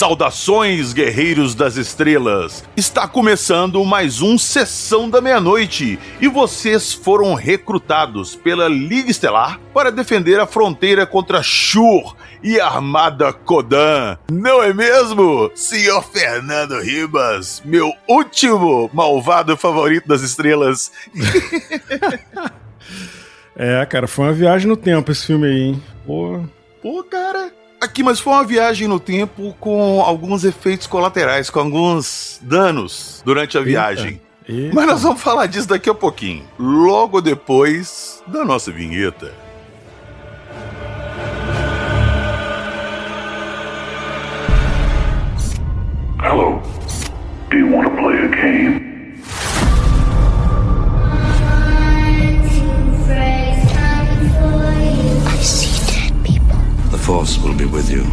Saudações, guerreiros das estrelas! Está começando mais um Sessão da Meia-Noite e vocês foram recrutados pela Liga Estelar para defender a fronteira contra Shur e a Armada Kodan. Não é mesmo, senhor Fernando Ribas, meu último malvado favorito das estrelas? Cara, foi uma viagem no tempo esse filme aí, hein? Pô, cara... Aqui, mas foi uma viagem no tempo com alguns efeitos colaterais, com alguns danos durante a viagem. Eita. Mas nós vamos falar disso daqui a pouquinho, logo depois da nossa vinheta. Hello. Do you want to play a game? The Force will be with you.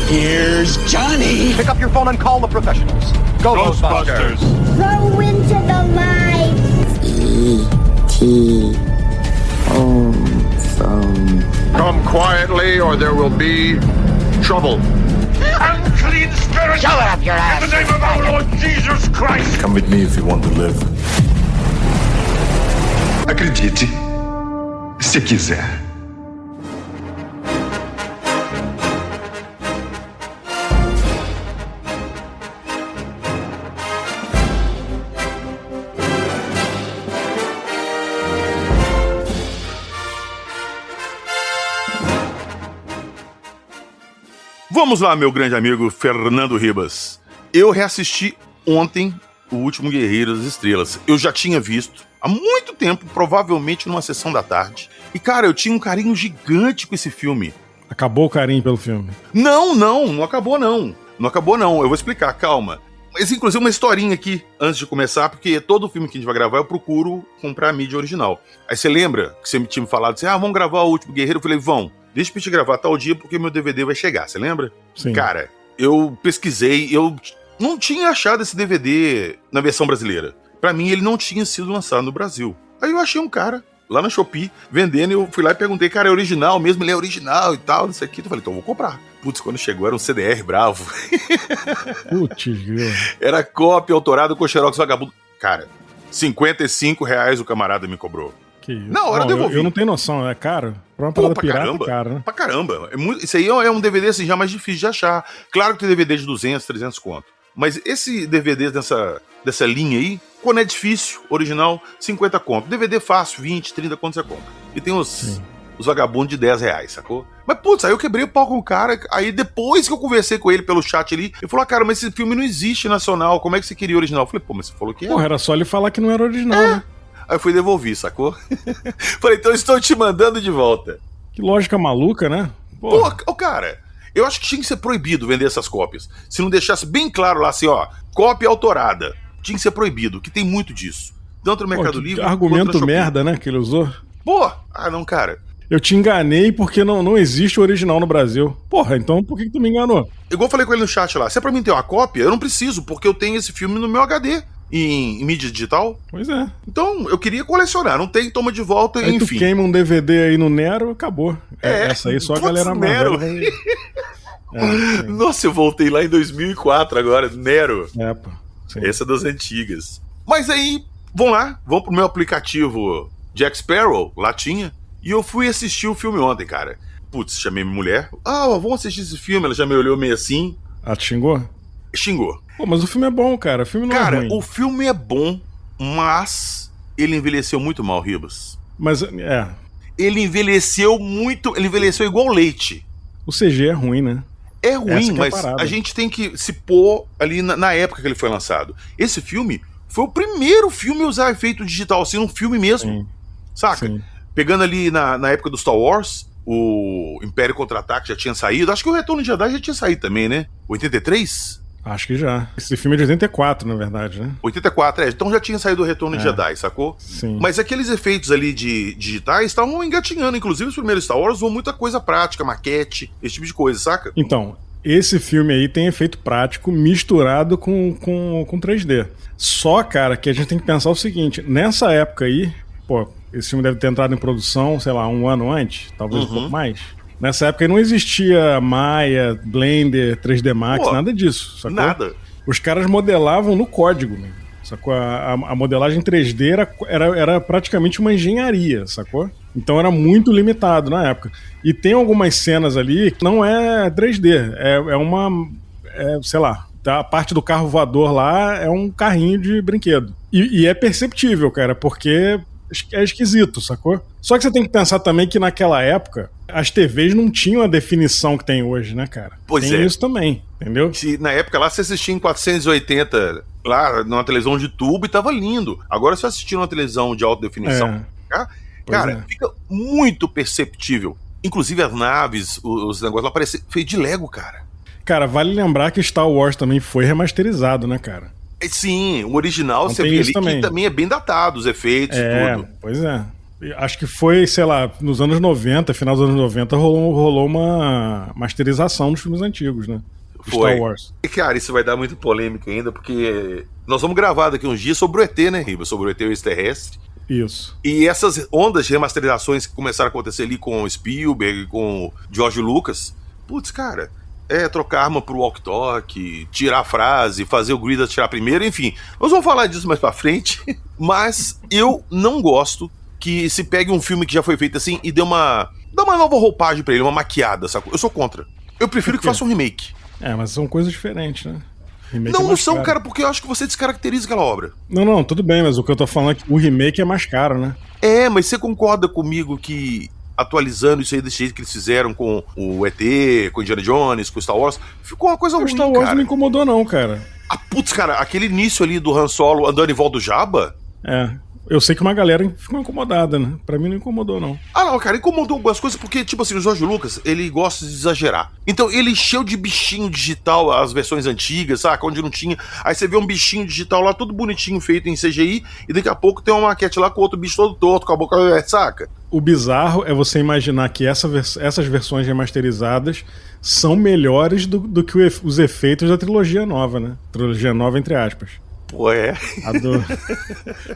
Here's Johnny! Pick up your phone and call the professionals. Go, Ghostbusters! Go into the light! E.T. home phone. Come quietly or there will be trouble. Unclean spirit! Shove it up your ass! In the name of our Lord Jesus Christ! Come with me if you want to live. Acredite, se quiser. Vamos lá, meu grande amigo Fernando Ribas. Eu reassisti ontem O Último Guerreiro das Estrelas. Eu já tinha visto há muito tempo, provavelmente numa sessão da tarde. E, cara, eu tinha um carinho gigante com esse filme. Acabou o carinho pelo filme? Não acabou não. Não acabou não, eu vou explicar, calma. Mas, inclusive, uma historinha aqui, antes de começar, porque todo filme que a gente vai gravar eu procuro comprar a mídia original. Aí você lembra que você tinha me falado assim, vamos gravar O Último Guerreiro? Eu falei, deixa eu te gravar tal dia porque meu DVD vai chegar, você lembra? Sim. Cara, eu pesquisei, eu não tinha achado esse DVD na versão brasileira. Pra mim, ele não tinha sido lançado no Brasil. Aí eu achei um cara lá na Shopee vendendo e eu fui lá e perguntei, cara, é original mesmo? Ele é original e tal, não sei o que. Eu falei, então eu vou comprar. Putz, quando chegou era um CDR bravo. Putz, viu? Era cópia autorada com xerox vagabundo. Cara, R$55 o camarada me cobrou. Que isso? Na hora eu devolvi. Eu não tenho noção, é caro? Pra uma parada pirata, caramba, é caro, né? Pra caramba. Isso aí é um DVD assim, já mais difícil de achar. Claro que tem DVD de 200, 300 conto. Mas esse DVD dessa linha aí, quando é difícil, original, 50 conto. DVD fácil, 20, 30 conto você compra. E tem os vagabundos de R$10, sacou? Mas, putz, aí eu quebrei o pau com o cara. Aí depois que eu conversei com ele pelo chat ali, ele falou, cara, mas esse filme não existe nacional. Como é que você queria original? Eu falei, mas você falou que é. Porra, era só ele falar que não era original, né? Aí eu fui devolver, sacou? Falei, então eu estou te mandando de volta. Que lógica maluca, né? Pô, cara, eu acho que tinha que ser proibido vender essas cópias. Se não deixasse bem claro lá assim, cópia autorada. Tinha que ser proibido, que tem muito disso. Tanto no Mercado Livre... Argumento merda, né, que ele usou. Não, cara. Eu te enganei porque não existe o original no Brasil. Porra, então por que tu me enganou? Igual eu falei com ele no chat lá, se é pra mim ter uma cópia, eu não preciso, porque eu tenho esse filme no meu HD. Em mídia digital. Pois é. Então, eu queria colecionar. Não tem, toma de volta, aí enfim. Tu queima um DVD aí no Nero, acabou. Essa aí só a galera Nero. Nossa, eu voltei lá em 2004 agora, Nero. Pô. Sim. Essa é das antigas. Mas aí, vamos pro meu aplicativo Jack Sparrow, latinha, e eu fui assistir o filme ontem, cara. Putz, chamei minha mulher. Vamos assistir esse filme. Ela já me olhou meio assim. Ela te xingou? Xingou. Pô, mas o filme é bom, cara. O filme não é ruim. Cara, o filme é bom, mas ele envelheceu muito mal, Ribas. Mas, Ele envelheceu igual leite. O CG é ruim, né? É ruim, mas a gente tem que se pôr ali na época que ele foi lançado. Esse filme foi o primeiro filme a usar efeito digital, assim, um filme mesmo. Sim. Saca? Sim. Pegando ali na época do Star Wars, o Império Contra-Ataque já tinha saído. Acho que o Retorno de Jedi já tinha saído também, né? 83? Acho que já. Esse filme é de 84, na verdade, né? 84, então já tinha saído o Retorno de Jedi, sacou? Sim. Mas aqueles efeitos ali de digitais estavam engatinhando. Inclusive, os primeiros Star Wars usam muita coisa prática, maquete, esse tipo de coisa, saca? Então, esse filme aí tem efeito prático misturado com 3D. Só, cara, que a gente tem que pensar o seguinte, nessa época aí, esse filme deve ter entrado em produção, sei lá, um ano antes, talvez um pouco mais. Nessa época não existia Maya, Blender, 3D Max, Pô, nada disso, sacou? Nada. Os caras modelavam no código, né? Sacou? A modelagem 3D era praticamente uma engenharia, sacou? Então era muito limitado na época. E tem algumas cenas ali que não é 3D, sei lá, a parte do carro voador lá é um carrinho de brinquedo. E é perceptível, cara, porque é esquisito, sacou? Só que você tem que pensar também que naquela época as TVs não tinham a definição que tem hoje, né, cara? Pois tem é. isso também, entendeu? Na época lá você assistia em 480 lá numa televisão de tubo e tava lindo. Agora você assistir numa televisão de alta definição, cara, fica muito perceptível. Inclusive as naves, os negócios lá parecem feito de Lego, cara. Cara, vale lembrar que Star Wars também foi remasterizado, né, cara? Sim, o original Não você tem vê isso ali também. que também é bem datado, os efeitos e tudo. Pois é. Acho que foi, sei lá, nos anos 90, final dos anos 90, rolou uma masterização dos filmes antigos, né? Foi. Star Wars. E, cara, isso vai dar muita polêmica ainda, porque nós vamos gravar daqui uns dias sobre o ET, né, Riba? Sobre o ET extraterrestre. Isso. E essas ondas de remasterizações que começaram a acontecer ali com o Spielberg, com o George Lucas, putz, cara, trocar arma pro walkie-talkie, tirar a frase, fazer o Greedo atirar primeiro, enfim. Nós vamos falar disso mais pra frente, mas eu não gosto que se pegue um filme que já foi feito assim e dê uma nova roupagem pra ele, uma maquiada, sacou? Eu sou contra. Eu prefiro que faça um remake. Mas são coisas diferentes, né? Remake Não, é não mais são, caro. cara, porque eu acho que você descaracteriza aquela obra. Não, tudo bem, mas o que eu tô falando é que o remake é mais caro, né? Mas você concorda comigo que atualizando isso aí desse jeito que eles fizeram com o ET, com o Indiana Jones, com o Star Wars, ficou uma coisa ruim, Star Wars cara. não me incomodou não, cara. Putz, cara, aquele início ali do Han Solo andando em volta do Jabba... Eu sei que uma galera ficou incomodada, né? Pra mim não incomodou, não. Não, cara, incomodou algumas coisas porque, tipo assim, o George Lucas, ele gosta de exagerar. Então ele encheu de bichinho digital as versões antigas, saca? Onde não tinha. Aí você vê um bichinho digital lá, todo bonitinho, feito em CGI, e daqui a pouco tem uma maquete lá com outro bicho todo torto, com a boca, saca? O bizarro é você imaginar que essas versões remasterizadas são melhores do que os efeitos da trilogia nova, né? Trilogia nova, entre aspas. Pô,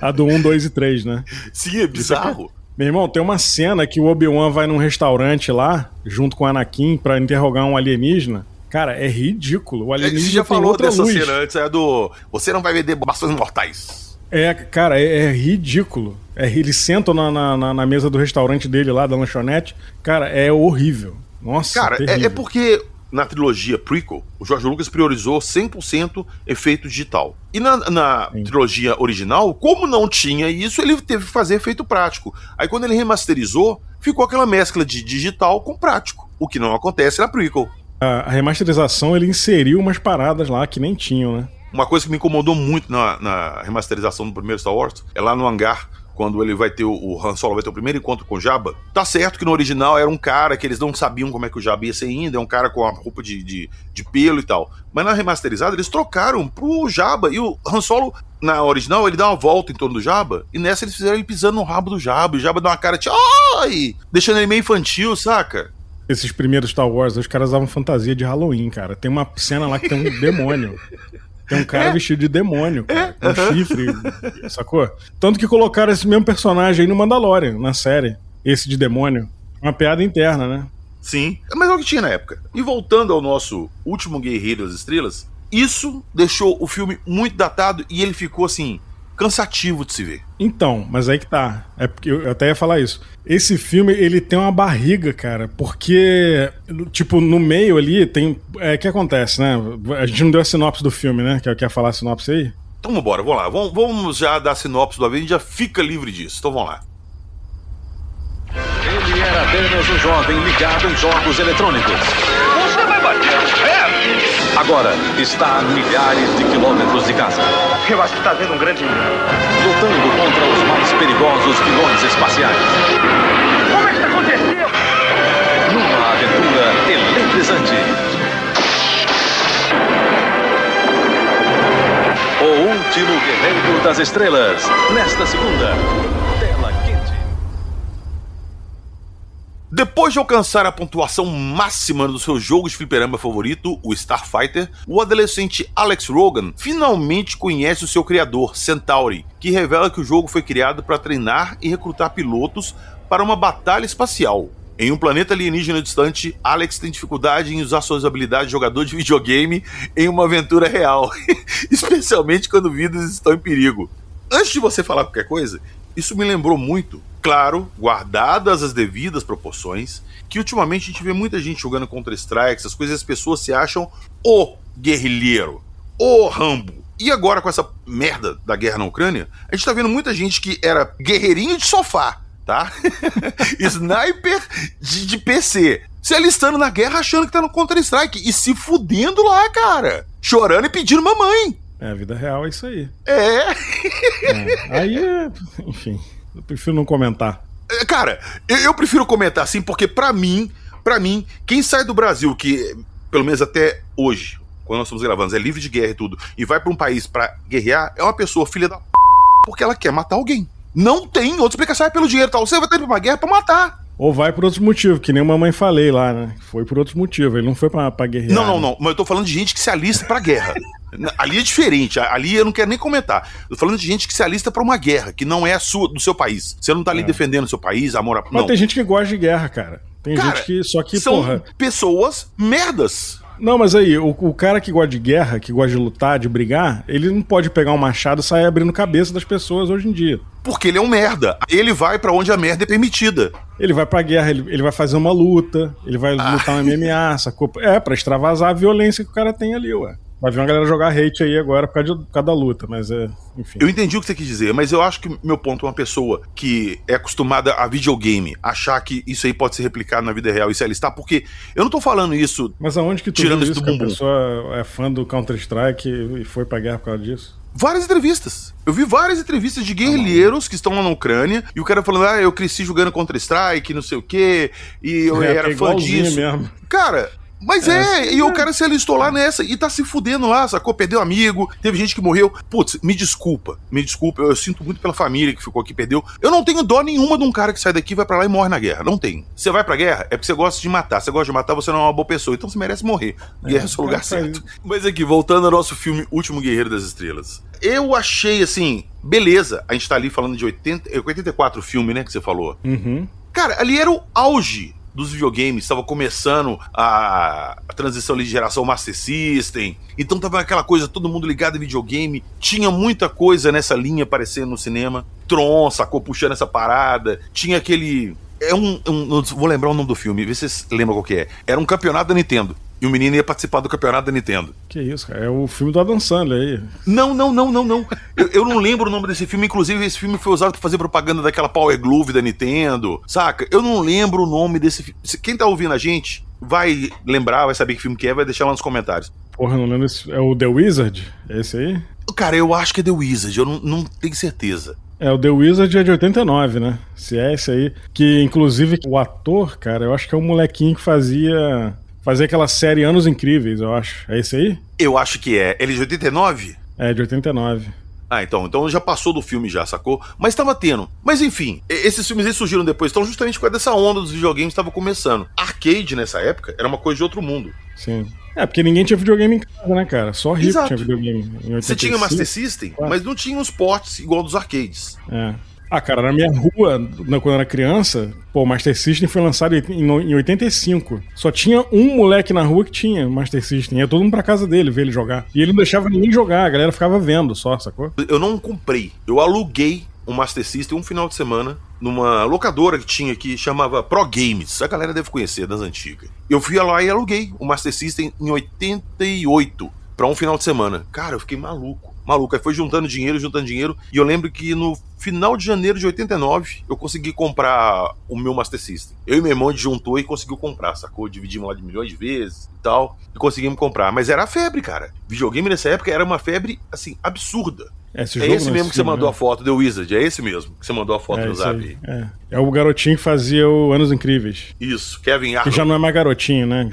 A do 1, 2 e 3, né? Sim, é bizarro. Meu irmão, tem uma cena que o Obi-Wan vai num restaurante lá, junto com o Anakin, pra interrogar um alienígena. Cara, é ridículo. O alienígena Você já tem falou outra dessa luz. cena antes, você não vai vender bastões mortais. Cara, é ridículo. Eles sentam na mesa do restaurante dele lá, da lanchonete. Cara, é horrível. Nossa, cara, terrível. é porque na trilogia prequel, o George Lucas priorizou 100% efeito digital. E na trilogia original, como não tinha isso, ele teve que fazer efeito prático. Aí quando ele remasterizou, ficou aquela mescla de digital com prático, o que não acontece na prequel. A remasterização, ele inseriu umas paradas lá que nem tinham, né? Uma coisa que me incomodou muito na remasterização do primeiro Star Wars é lá no hangar, quando ele vai ter o Han Solo vai ter o primeiro encontro com o Jabba. Tá certo que no original era um cara que eles não sabiam como é que o Jabba ia ser ainda, é um cara com a roupa de pelo e tal. Mas na remasterizada eles trocaram pro Jabba, e o Han Solo, na original, ele dá uma volta em torno do Jabba, e nessa eles fizeram ele pisando no rabo do Jabba, e o Jabba dá uma cara de ai, deixando ele meio infantil, saca? Esses primeiros Star Wars, os caras usavam fantasia de Halloween, cara. Tem uma cena lá que tem um demônio. Tem um cara vestido de demônio, cara, com chifre, sacou? Tanto que colocaram esse mesmo personagem aí no Mandalorian, na série. Esse de demônio. Uma piada interna, né? Sim, mas é o que tinha na época. E voltando ao nosso último Guerreiro das Estrelas, isso deixou o filme muito datado e ele ficou, assim, cansativo de se ver. Então, mas aí que tá. É porque eu até ia falar isso. Esse filme, ele tem uma barriga, cara, porque, tipo, no meio ali tem... O que acontece, né? A gente não deu a sinopse do filme, né? Quer falar a sinopse aí? Então vambora, vamos lá. Vamos já dar a sinopse do avião e já fica livre disso. Então vamos lá. Ele era apenas um jovem ligado em jogos eletrônicos. Você vai bater os pés? Agora está a milhares de quilômetros de casa, Eu acho que tá vendo um grande... lutando contra os mais perigosos vilões espaciais. Como é que isso aconteceu? Numa aventura eletrizante. O último Guerreiro das Estrelas, nesta segunda. Tela quente. Depois de alcançar a pontuação máxima do seu jogo de fliperama favorito, o Starfighter, o adolescente Alex Rogan finalmente conhece o seu criador, Centauri, que revela que o jogo foi criado para treinar e recrutar pilotos para uma batalha espacial. Em um planeta alienígena distante, Alex tem dificuldade em usar suas habilidades de jogador de videogame em uma aventura real, especialmente quando vidas estão em perigo. Antes de você falar qualquer coisa, isso me lembrou muito, claro, guardadas as devidas proporções, que ultimamente a gente vê muita gente jogando Counter-Strike, essas coisas, as pessoas se acham o guerrilheiro, o Rambo. E agora com essa merda da guerra na Ucrânia, a gente tá vendo muita gente que era guerreirinho de sofá, tá? Sniper de PC, se alistando na guerra achando que tá no Counter-Strike e se fudendo lá, cara, chorando e pedindo mamãe. É, a vida real é isso aí. Aí enfim, eu prefiro não comentar. Cara, eu prefiro comentar assim, porque pra mim, quem sai do Brasil, que pelo menos até hoje, quando nós estamos gravando, é livre de guerra e tudo, e vai pra um país pra guerrear, é uma pessoa filha da p, porque ela quer matar alguém. Não tem outra explicação, é pelo dinheiro e tal. Você vai ter pra uma guerra pra matar. Ou vai por outros motivos, que nem a mamãe falei lá, né? Foi por outros motivos, ele não foi pra guerrear. Não, mas eu tô falando de gente que se alista pra guerra. Ali é diferente, ali eu não quero nem comentar. Eu tô falando de gente que se alista pra uma guerra, que não é do seu país. Você não tá ali defendendo o seu país, amor a... Mas tem gente que gosta de guerra, cara. Tem gente que... Só que, são pessoas merdas. Não, mas aí, o cara que gosta de guerra, que gosta de lutar, de brigar, ele não pode pegar um machado e sair abrindo cabeça das pessoas hoje em dia. Porque ele é um merda. Ele vai pra onde a merda é permitida. Ele vai pra guerra, ele vai fazer uma luta, ele vai lutar uma MMA, sacou? Pra extravasar a violência que o cara tem ali, ué. Vai ver uma galera jogar hate aí agora por causa da luta, mas enfim. Eu entendi o que você quis dizer, mas eu acho que meu ponto é uma pessoa que é acostumada a videogame, achar que isso aí pode ser replicado na vida real e se alistar, porque eu não tô falando isso. Mas aonde que tu tirando viu isso isso do que bumbum? A pessoa é fã do Counter-Strike e foi pra guerra por causa disso? Várias entrevistas. Eu vi várias entrevistas de guerrilheiros que estão lá na Ucrânia e o cara falando, eu cresci jogando Counter-Strike, não sei o quê, e eu era fã disso. Mesmo. Cara... Mas e o cara se alistou lá nessa e tá se fudendo lá, sacou? Perdeu amigo, teve gente que morreu. Putz, me desculpa, eu sinto muito pela família que ficou aqui, perdeu. Eu não tenho dó nenhuma de um cara que sai daqui, vai pra lá e morre na guerra, não tem. Você vai pra guerra, é porque você gosta de matar, você gosta de matar, você não é uma boa pessoa, então você merece morrer. Guerra é o seu lugar certo. Mas aqui, voltando ao nosso filme Último Guerreiro das Estrelas. Eu achei, assim, beleza, a gente tá ali falando de 84 filme, né, que você falou. Uhum. Cara, ali era o auge dos videogames, estava começando a transição ali de geração Master System, então tava aquela coisa, todo mundo ligado em videogame, tinha muita coisa nessa linha aparecendo no cinema, Tron, sacou, puxando essa parada, tinha aquele... vou lembrar o nome do filme, vê se vocês lembram qual que é. Era um campeonato da Nintendo, e o menino ia participar do campeonato da Nintendo. Que isso, cara, é o filme do Adam Sandler aí. Não. Eu não lembro o nome desse filme, inclusive esse filme foi usado pra fazer propaganda daquela Power Glove da Nintendo, saca? Eu não lembro o nome desse filme. Quem tá ouvindo a gente vai lembrar, vai saber que filme que é, vai deixar lá nos comentários. Porra, não lembro esse... É o The Wizard? É esse aí? Cara, eu acho que é The Wizard, eu não tenho certeza. O The Wizard é de 89, né? Se é esse aí. Que, inclusive, o ator, cara, eu acho que é um molequinho que fazia aquela série Anos Incríveis, eu acho. É esse aí? Eu acho que é. Ele é de 89? É, de 89. Então já passou do filme já, sacou? Mas tava tendo. Mas enfim, esses filmes aí surgiram depois, então justamente por causa dessa onda dos videogames estava começando. Arcade nessa época era uma coisa de outro mundo. Sim. Porque ninguém tinha videogame em casa, né, cara? Só rico tinha videogame. Em 85, você tinha Master System, mas não tinha os ports igual dos arcades. Cara, na minha rua, quando eu era criança, o Master System foi lançado em 85. Só tinha um moleque na rua que tinha Master System. Ia todo mundo pra casa dele ver ele jogar. E ele não deixava ninguém jogar, a galera ficava vendo só, sacou? Eu não comprei, eu aluguei um Master System um final de semana numa locadora que tinha aqui, chamava Pro Games. A galera deve conhecer, das antigas. Eu fui lá e aluguei o Master System em 88 pra um final de semana. Cara, eu fiquei maluco. Aí foi juntando dinheiro, e eu lembro que no final de janeiro de 89 eu consegui comprar o meu Master System. Eu e meu irmão juntou e conseguiu comprar, sacou? Dividimos lá de milhões de vezes e tal, e conseguimos comprar. Mas era a febre, cara. Videogame nessa época era uma febre, assim, absurda. Esse mesmo que você mandou a foto, The Wizard, é esse mesmo que você mandou a foto no Zap. É o garotinho que fazia o Anos Incríveis. Isso, Kevin Arnold. Que já não é mais garotinho, né?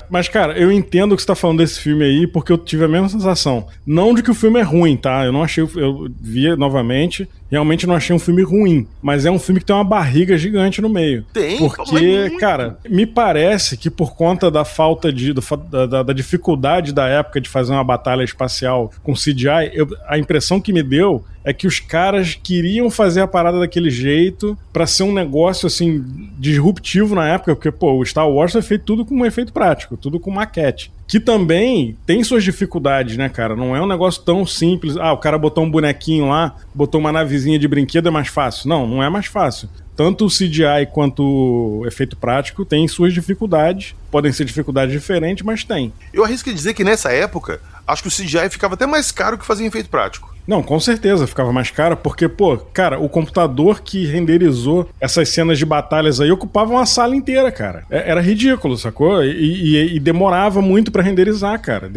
Mas, cara, eu entendo que você tá falando desse filme aí, porque eu tive a mesma sensação. Não de que o filme é ruim, tá? Eu não achei... Eu vi novamente, realmente não achei um filme ruim. Mas é um filme que tem uma barriga gigante no meio. Tem, porque, cara, me parece que por conta da falta da dificuldade da época de fazer uma batalha espacial com CGI, a impressão que me deu é que os caras queriam fazer a parada daquele jeito pra ser um negócio, assim, disruptivo na época, porque, pô, o Star Wars foi feito tudo com um efeito prático, tudo com maquete. Que também tem suas dificuldades, né, cara? Não é um negócio tão simples. O cara botou um bonequinho lá, botou uma navezinha de brinquedo, é mais fácil. Não é mais fácil. Tanto o CGI quanto o efeito prático tem suas dificuldades. Podem ser dificuldades diferentes, mas tem. Eu arrisco dizer que nessa época, acho que o CGI ficava até mais caro que fazer efeito prático. Não, com certeza ficava mais caro, porque, pô, cara, o computador que renderizou essas cenas de batalhas aí ocupava uma sala inteira, cara. Era ridículo, sacou? E demorava muito pra renderizar, cara.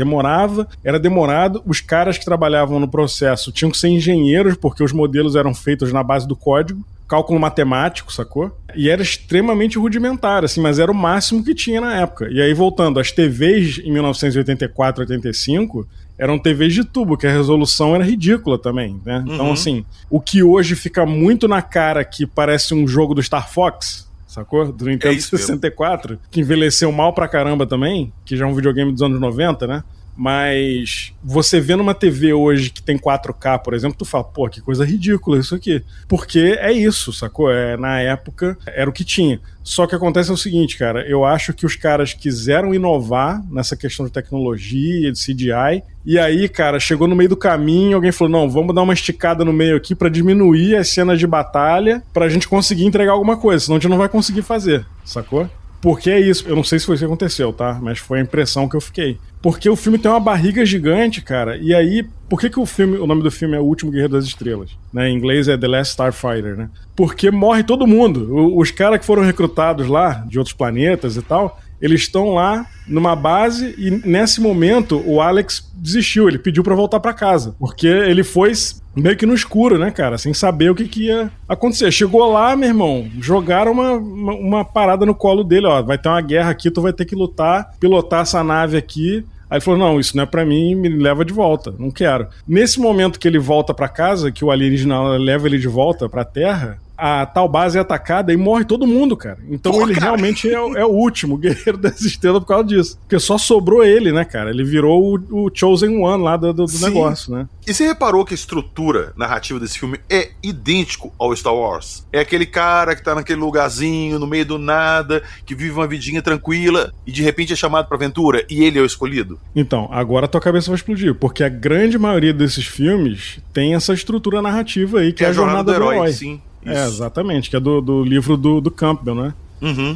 Era demorado. Os caras que trabalhavam no processo tinham que ser engenheiros, porque os modelos eram feitos na base do código. Cálculo matemático, sacou? E era extremamente rudimentar, assim, mas era o máximo que tinha na época. E aí, voltando, as TVs em 1984, 85... eram TVs de tubo, que a resolução era ridícula também, né? Então, assim, o que hoje fica muito na cara que parece um jogo do Star Fox, sacou? Do Nintendo 64, que envelheceu mal pra caramba também, que já é um videogame dos anos 90, né? Mas você vê numa TV hoje que tem 4K, por exemplo, tu fala, pô, que coisa ridícula isso aqui. Porque é isso, sacou? Na época era o que tinha. Só que acontece o seguinte, cara, eu acho que os caras quiseram inovar nessa questão de tecnologia, de CGI, e aí, cara, chegou no meio do caminho, alguém falou, não, vamos dar uma esticada no meio aqui pra diminuir as cenas de batalha pra gente conseguir entregar alguma coisa, senão a gente não vai conseguir fazer, sacou? Porque é isso, eu não sei se foi isso que aconteceu, tá? Mas foi a impressão que eu fiquei. Porque o filme tem uma barriga gigante, cara, e aí, por que o nome do filme é O Último Guerreiro das Estrelas? Né? Em inglês é The Last Starfighter, né? Porque morre todo mundo. Os caras que foram recrutados lá, de outros planetas e tal, eles estão lá numa base e nesse momento o Alex desistiu, ele pediu pra voltar pra casa, porque ele foi meio que no escuro, né, cara, sem saber o que ia acontecer. Chegou lá, meu irmão, jogaram uma parada no colo dele, ó, vai ter uma guerra aqui, tu vai ter que lutar, pilotar essa nave aqui. Aí ele falou, não, isso não é pra mim, me leva de volta, não quero. Nesse momento que ele volta pra casa, que o alienígena leva ele de volta pra Terra, a tal base é atacada e morre todo mundo, cara. Então ele realmente é o último guerreiro das estrelas por causa disso. Porque só sobrou ele, né, cara? Ele virou o Chosen One lá do negócio, né? E você reparou que a estrutura narrativa desse filme é idêntico ao Star Wars? É aquele cara que tá naquele lugarzinho, no meio do nada, que vive uma vidinha tranquila e de repente é chamado pra aventura e ele é o escolhido? Então, agora tua cabeça vai explodir, porque a grande maioria desses filmes tem essa estrutura narrativa aí, que é a jornada do herói. Sim. Isso. Exatamente, que é do livro do Campbell, né?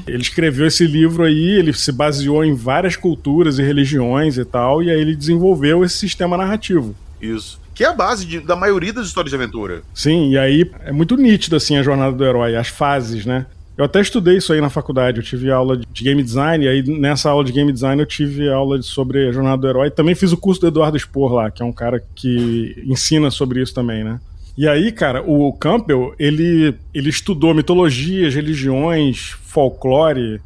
Ele escreveu esse livro aí, ele se baseou em várias culturas e religiões e tal, e aí ele desenvolveu esse sistema narrativo. Isso. Que é a base da maioria das histórias de aventura. Sim, e aí é muito nítido, assim, a jornada do herói, as fases, né? Eu até estudei isso aí na faculdade, eu tive aula de game design, e aí nessa aula de game design eu tive aula sobre a jornada do herói. Também fiz o curso do Eduardo Spohr lá, que é um cara que ensina sobre isso também, né? E aí, cara, o Campbell, ele estudou mitologias, religiões, folclore,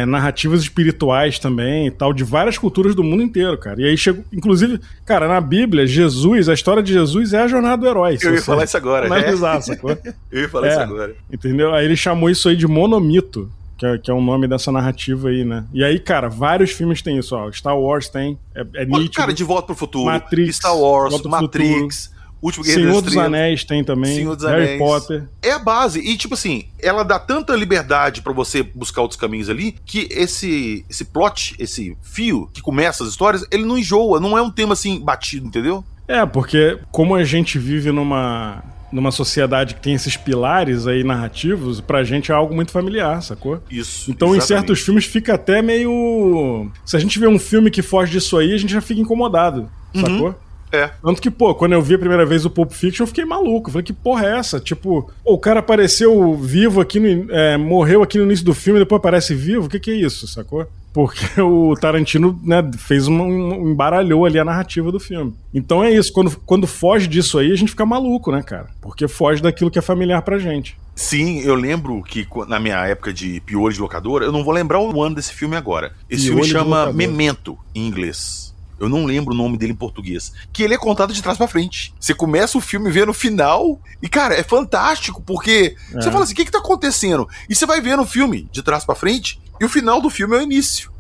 narrativas espirituais também e tal, de várias culturas do mundo inteiro, cara. E aí chegou, inclusive, cara, na Bíblia, Jesus, a história de Jesus é a jornada do herói. Eu ia falar isso agora, analisar, sacou? Eu ia falar isso agora. Entendeu? Aí ele chamou isso aí de monomito, que é o nome dessa narrativa aí, né? E aí, cara, vários filmes tem isso, ó. Star Wars tem, é nítido. Cara, De Volta pro Futuro, Matrix, Star Wars, Matrix... Senhor dos Anéis tem também, Harry Potter. É a base, e tipo assim, ela dá tanta liberdade pra você buscar outros caminhos ali, que esse plot, esse fio que começa as histórias, ele não enjoa, não é um tema assim batido, entendeu? Porque como a gente vive numa sociedade que tem esses pilares aí narrativos, pra gente é algo muito familiar, sacou? Isso. Então, exatamente. Em certos filmes fica até meio... Se a gente vê um filme que foge disso aí, a gente já fica incomodado, sacou? Tanto que, pô, quando eu vi a primeira vez o Pulp Fiction, eu fiquei maluco. Falei, que porra é essa? Tipo, o cara apareceu vivo aqui, morreu aqui no início do filme e depois aparece vivo? O que é isso, sacou? Porque o Tarantino, né, fez embaralhou ali a narrativa do filme. Então é isso, quando foge disso aí, a gente fica maluco, né, cara? Porque foge daquilo que é familiar pra gente. Sim, eu lembro que na minha época de piolho de locadora, eu não vou lembrar o ano desse filme agora. Esse filme chama Memento, em inglês. Eu não lembro o nome dele em português. Que ele é contado de trás pra frente. Você começa o filme vendo o final e, cara, é fantástico, porque você fala assim, o que tá acontecendo? E você vai vendo o filme de trás pra frente e o final do filme é o início.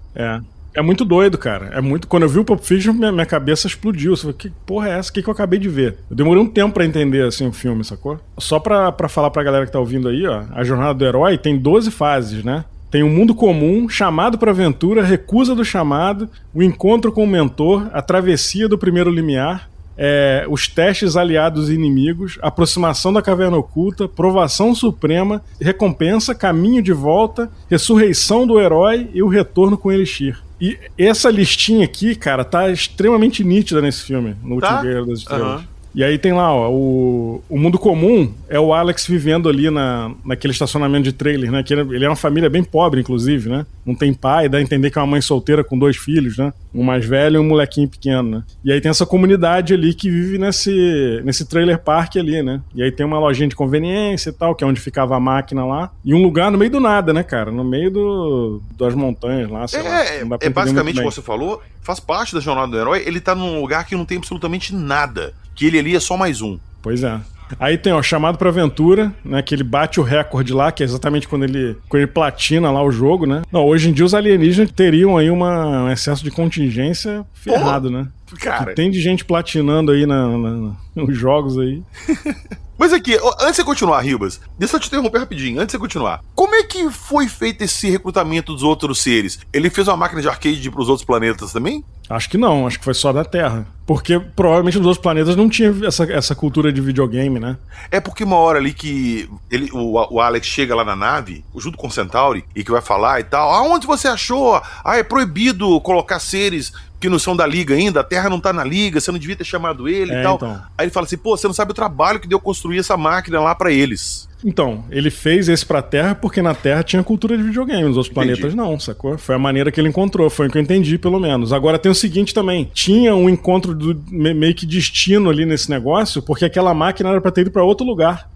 É muito doido, cara. É muito... Quando eu vi o Pulp Fiction, minha cabeça explodiu. Eu falei, que porra é essa? O que eu acabei de ver? Eu demorei um tempo pra entender, assim, o filme, sacou? Só pra falar pra galera que tá ouvindo aí, ó, a jornada do herói tem 12 fases, né? Tem o mundo comum, chamado pra aventura, recusa do chamado, o encontro com o mentor, a travessia do primeiro limiar, os testes aliados e inimigos, aproximação da caverna oculta, provação suprema, recompensa, caminho de volta, ressurreição do herói e o retorno com Elixir. E essa listinha aqui, cara, tá extremamente nítida nesse filme, no Último Guerreiro das Estrelas. E aí tem lá, ó, o mundo comum é o Alex vivendo ali naquele estacionamento de trailer, né? Que ele é uma família bem pobre, inclusive, né? Não tem pai, dá a entender que é uma mãe solteira com 2 filhos, né? Um mais velho e um molequinho pequeno, né? E aí tem essa comunidade ali que vive nesse trailer park ali, né? E aí tem uma lojinha de conveniência e tal, que é onde ficava a máquina lá. E um lugar no meio do nada, né, cara? No meio das montanhas lá, sei lá. É basicamente o que você falou, faz parte da jornada do herói, ele tá num lugar que não tem absolutamente nada. Que ele ali é só mais um. Pois é. Aí tem, ó, chamado pra aventura, né, que ele bate o recorde lá, que é exatamente quando ele platina lá o jogo, né. Não, hoje em dia os alienígenas teriam aí um excesso de contingência ferrado, né. Cara. Que tem de gente platinando aí nos jogos aí. Mas aqui, antes de você continuar, Ribas, deixa eu te interromper rapidinho, antes de você continuar. Como é que foi feito esse recrutamento dos outros seres? Ele fez uma máquina de arcade pros outros planetas também? Acho que não, acho que foi só da Terra. Porque provavelmente nos outros planetas não tinha essa cultura de videogame, né? É porque uma hora ali que o Alex chega lá na nave, junto com o Centauri, e que vai falar e tal, aonde você achou? É proibido colocar seres que não são da Liga ainda, a Terra não tá na Liga, você não devia ter chamado ele e tal. Então. Aí ele fala assim, pô, você não sabe o trabalho que deu construir essa máquina lá pra eles. Então, ele fez esse pra Terra porque na Terra tinha cultura de videogame, nos outros planetas não, sacou? Foi a maneira que ele encontrou, foi o que eu entendi, pelo menos. Agora tem o seguinte também, tinha um encontro meio que destino ali nesse negócio, porque aquela máquina era pra ter ido pra outro lugar.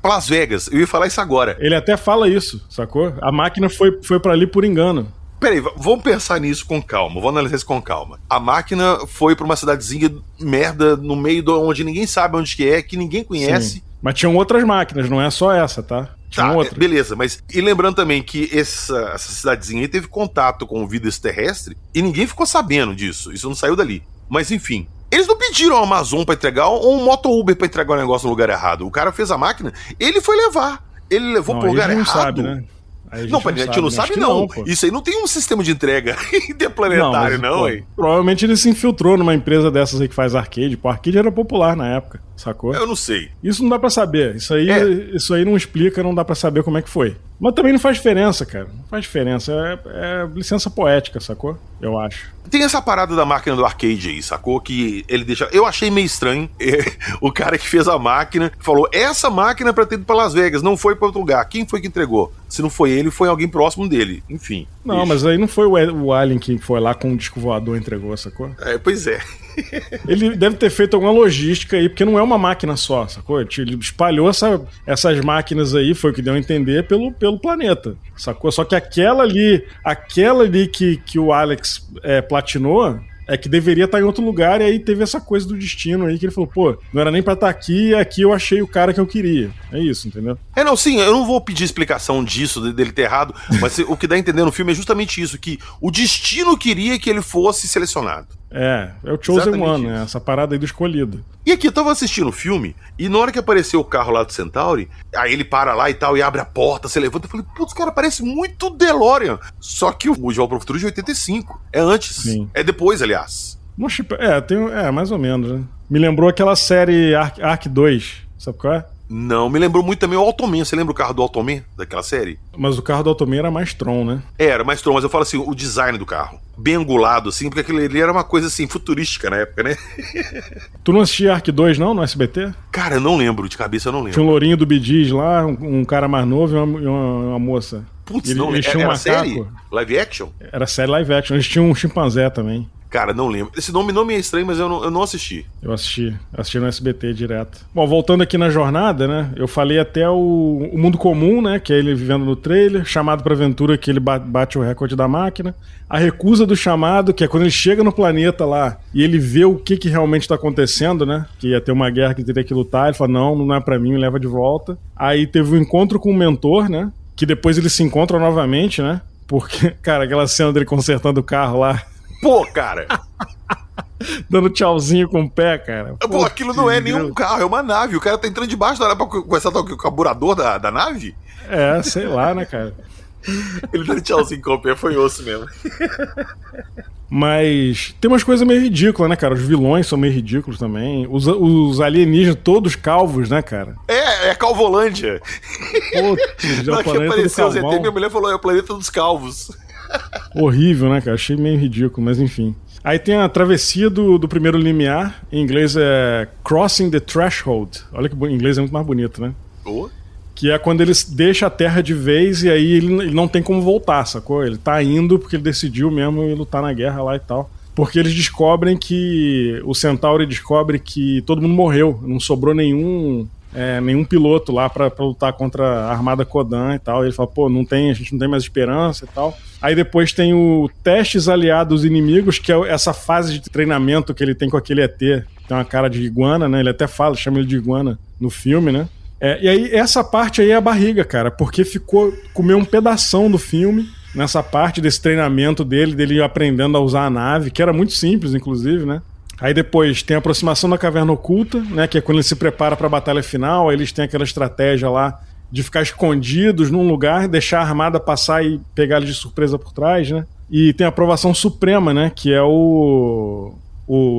Pra Las Vegas, eu ia falar isso agora. Ele até fala isso, sacou? A máquina foi pra ali por engano. Peraí, vamos pensar nisso com calma, vamos analisar isso com calma. A máquina foi pra uma cidadezinha merda no meio de onde ninguém sabe onde que é, que ninguém conhece. Sim. Mas tinham outras máquinas, não é só essa, tá? Tinha outra. Beleza, mas e lembrando também que essa cidadezinha aí teve contato com vida extraterrestre e ninguém ficou sabendo disso, isso não saiu dali. Mas enfim, eles não pediram a Amazon pra entregar ou um Moto Uber pra entregar o negócio no lugar errado. O cara fez a máquina, ele foi levar. Ele levou pro lugar errado. Sabe, né? A gente não sabe, não. Isso aí não tem um sistema de entrega interplanetário, não, hein? Provavelmente ele se infiltrou numa empresa dessas aí que faz arcade. Pô, arcade era popular na época, sacou? Eu não sei. Isso não dá pra saber. Isso aí não explica, não dá pra saber como é que foi. Mas também não faz diferença, cara. Não faz diferença. É licença poética, sacou? Eu acho. Tem essa parada da máquina do arcade aí, sacou? Que ele deixa... Eu achei meio estranho. O cara que fez a máquina falou, essa máquina é pra ter ido pra Las Vegas, não foi pra outro lugar. Quem foi que entregou? Se não foi ele, foi alguém próximo dele. Enfim. Não, mas aí não foi o Alien que foi lá com o disco voador e entregou, sacou? Pois é. Ele deve ter feito alguma logística aí, porque não é uma máquina só, sacou? Ele espalhou essas máquinas aí, foi o que deu a entender, pelo planeta, sacou? Só que aquela ali que o Alex platinou, é que deveria estar em outro lugar, e aí teve essa coisa do destino aí, que ele falou, pô, não era nem pra estar aqui, e aqui eu achei o cara que eu queria. É isso, entendeu? Sim, eu não vou pedir explicação disso, dele ter errado, mas o que dá a entender no filme é justamente isso, que o destino queria que ele fosse selecionado. É o Chosen One, né? Essa parada aí do escolhido. E aqui, eu tava assistindo o filme, e na hora que apareceu o carro lá do Centauri, aí ele para lá e tal, e abre a porta, se levanta, eu falei, putz, cara, parece muito DeLorean. Só que o De Volta pro Futuro é de 85. É antes. Sim. É depois, aliás. Mais ou menos, né? Me lembrou aquela série Ark 2, sabe qual é? Não, me lembrou muito também o Automan. Você lembra o carro do Automan, daquela série? Mas o carro do Automan era mais Tron, né? Era mais Tron, mas eu falo assim, o design do carro. Bem angulado, assim, porque aquilo ali era uma coisa, assim, futurística na época, né? Tu não assistia Ark 2, não, no SBT? Cara, eu não lembro, de cabeça eu não lembro. Tinha um lourinho do Bee Gees lá, um cara mais novo e uma moça. Putz, não lembro. Era série? Live action? Era série live action. Eles tinham um chimpanzé também. Cara, não lembro. Esse nome não me é estranho, mas eu não assisti. Eu assisti no SBT direto. Bom, voltando aqui na jornada, né? Eu falei até o mundo comum, né? Que é ele vivendo no trailer. Chamado pra aventura, que ele bate o recorde da máquina. A recusa do chamado, que é quando ele chega no planeta lá e ele vê o que realmente tá acontecendo, né? Que ia ter uma guerra que teria que lutar. Ele fala, não é pra mim, me leva de volta. Aí teve o encontro com o mentor, né? Que depois eles se encontram novamente, né? Porque, cara, aquela cena dele consertando o carro lá, Pô, cara. dando tchauzinho com o pé, cara. Pô, aquilo não é nenhum carro, é uma nave. O cara tá entrando debaixo da nave pra começar a tocar o carburador da nave. É, sei lá, né, cara. Ele dando tchauzinho com o pé, foi osso mesmo. Mas tem umas coisas meio ridículas, né, cara? Os vilões são meio ridículos também. Os alienígenas todos calvos, né, cara? É Calvolândia. Putz, já Na hora que apareceu o ZT, minha mulher falou, é o planeta dos calvos. Horrível, né, cara? Achei meio ridículo, mas enfim. Aí tem a travessia do primeiro limiar. Em inglês é Crossing the Threshold. Olha que em inglês é muito mais bonito, né? Oh. Que é quando eles deixam a Terra de vez e aí ele não tem como voltar, sacou? Ele tá indo porque ele decidiu mesmo lutar na guerra lá e tal. Porque eles descobrem que... O Centauri descobre que todo mundo morreu. Não sobrou nenhum piloto lá pra lutar contra a Armada Kodan e tal. E ele fala, pô, a gente não tem mais esperança e tal. Aí depois tem o Testes Aliados Inimigos, que é essa fase de treinamento que ele tem com aquele ET. Tem uma cara de iguana, né? Ele até chama ele de iguana no filme, né? E aí essa parte aí é a barriga, cara, porque comeu um pedação do filme nessa parte desse treinamento dele aprendendo a usar a nave, que era muito simples, inclusive, né? Aí depois tem a aproximação da Caverna Oculta, né? Que é quando ele se prepara pra batalha final, aí eles têm aquela estratégia lá de ficar escondidos num lugar, deixar a armada passar e pegar eles de surpresa por trás, né? E tem a aprovação suprema, né? Que é o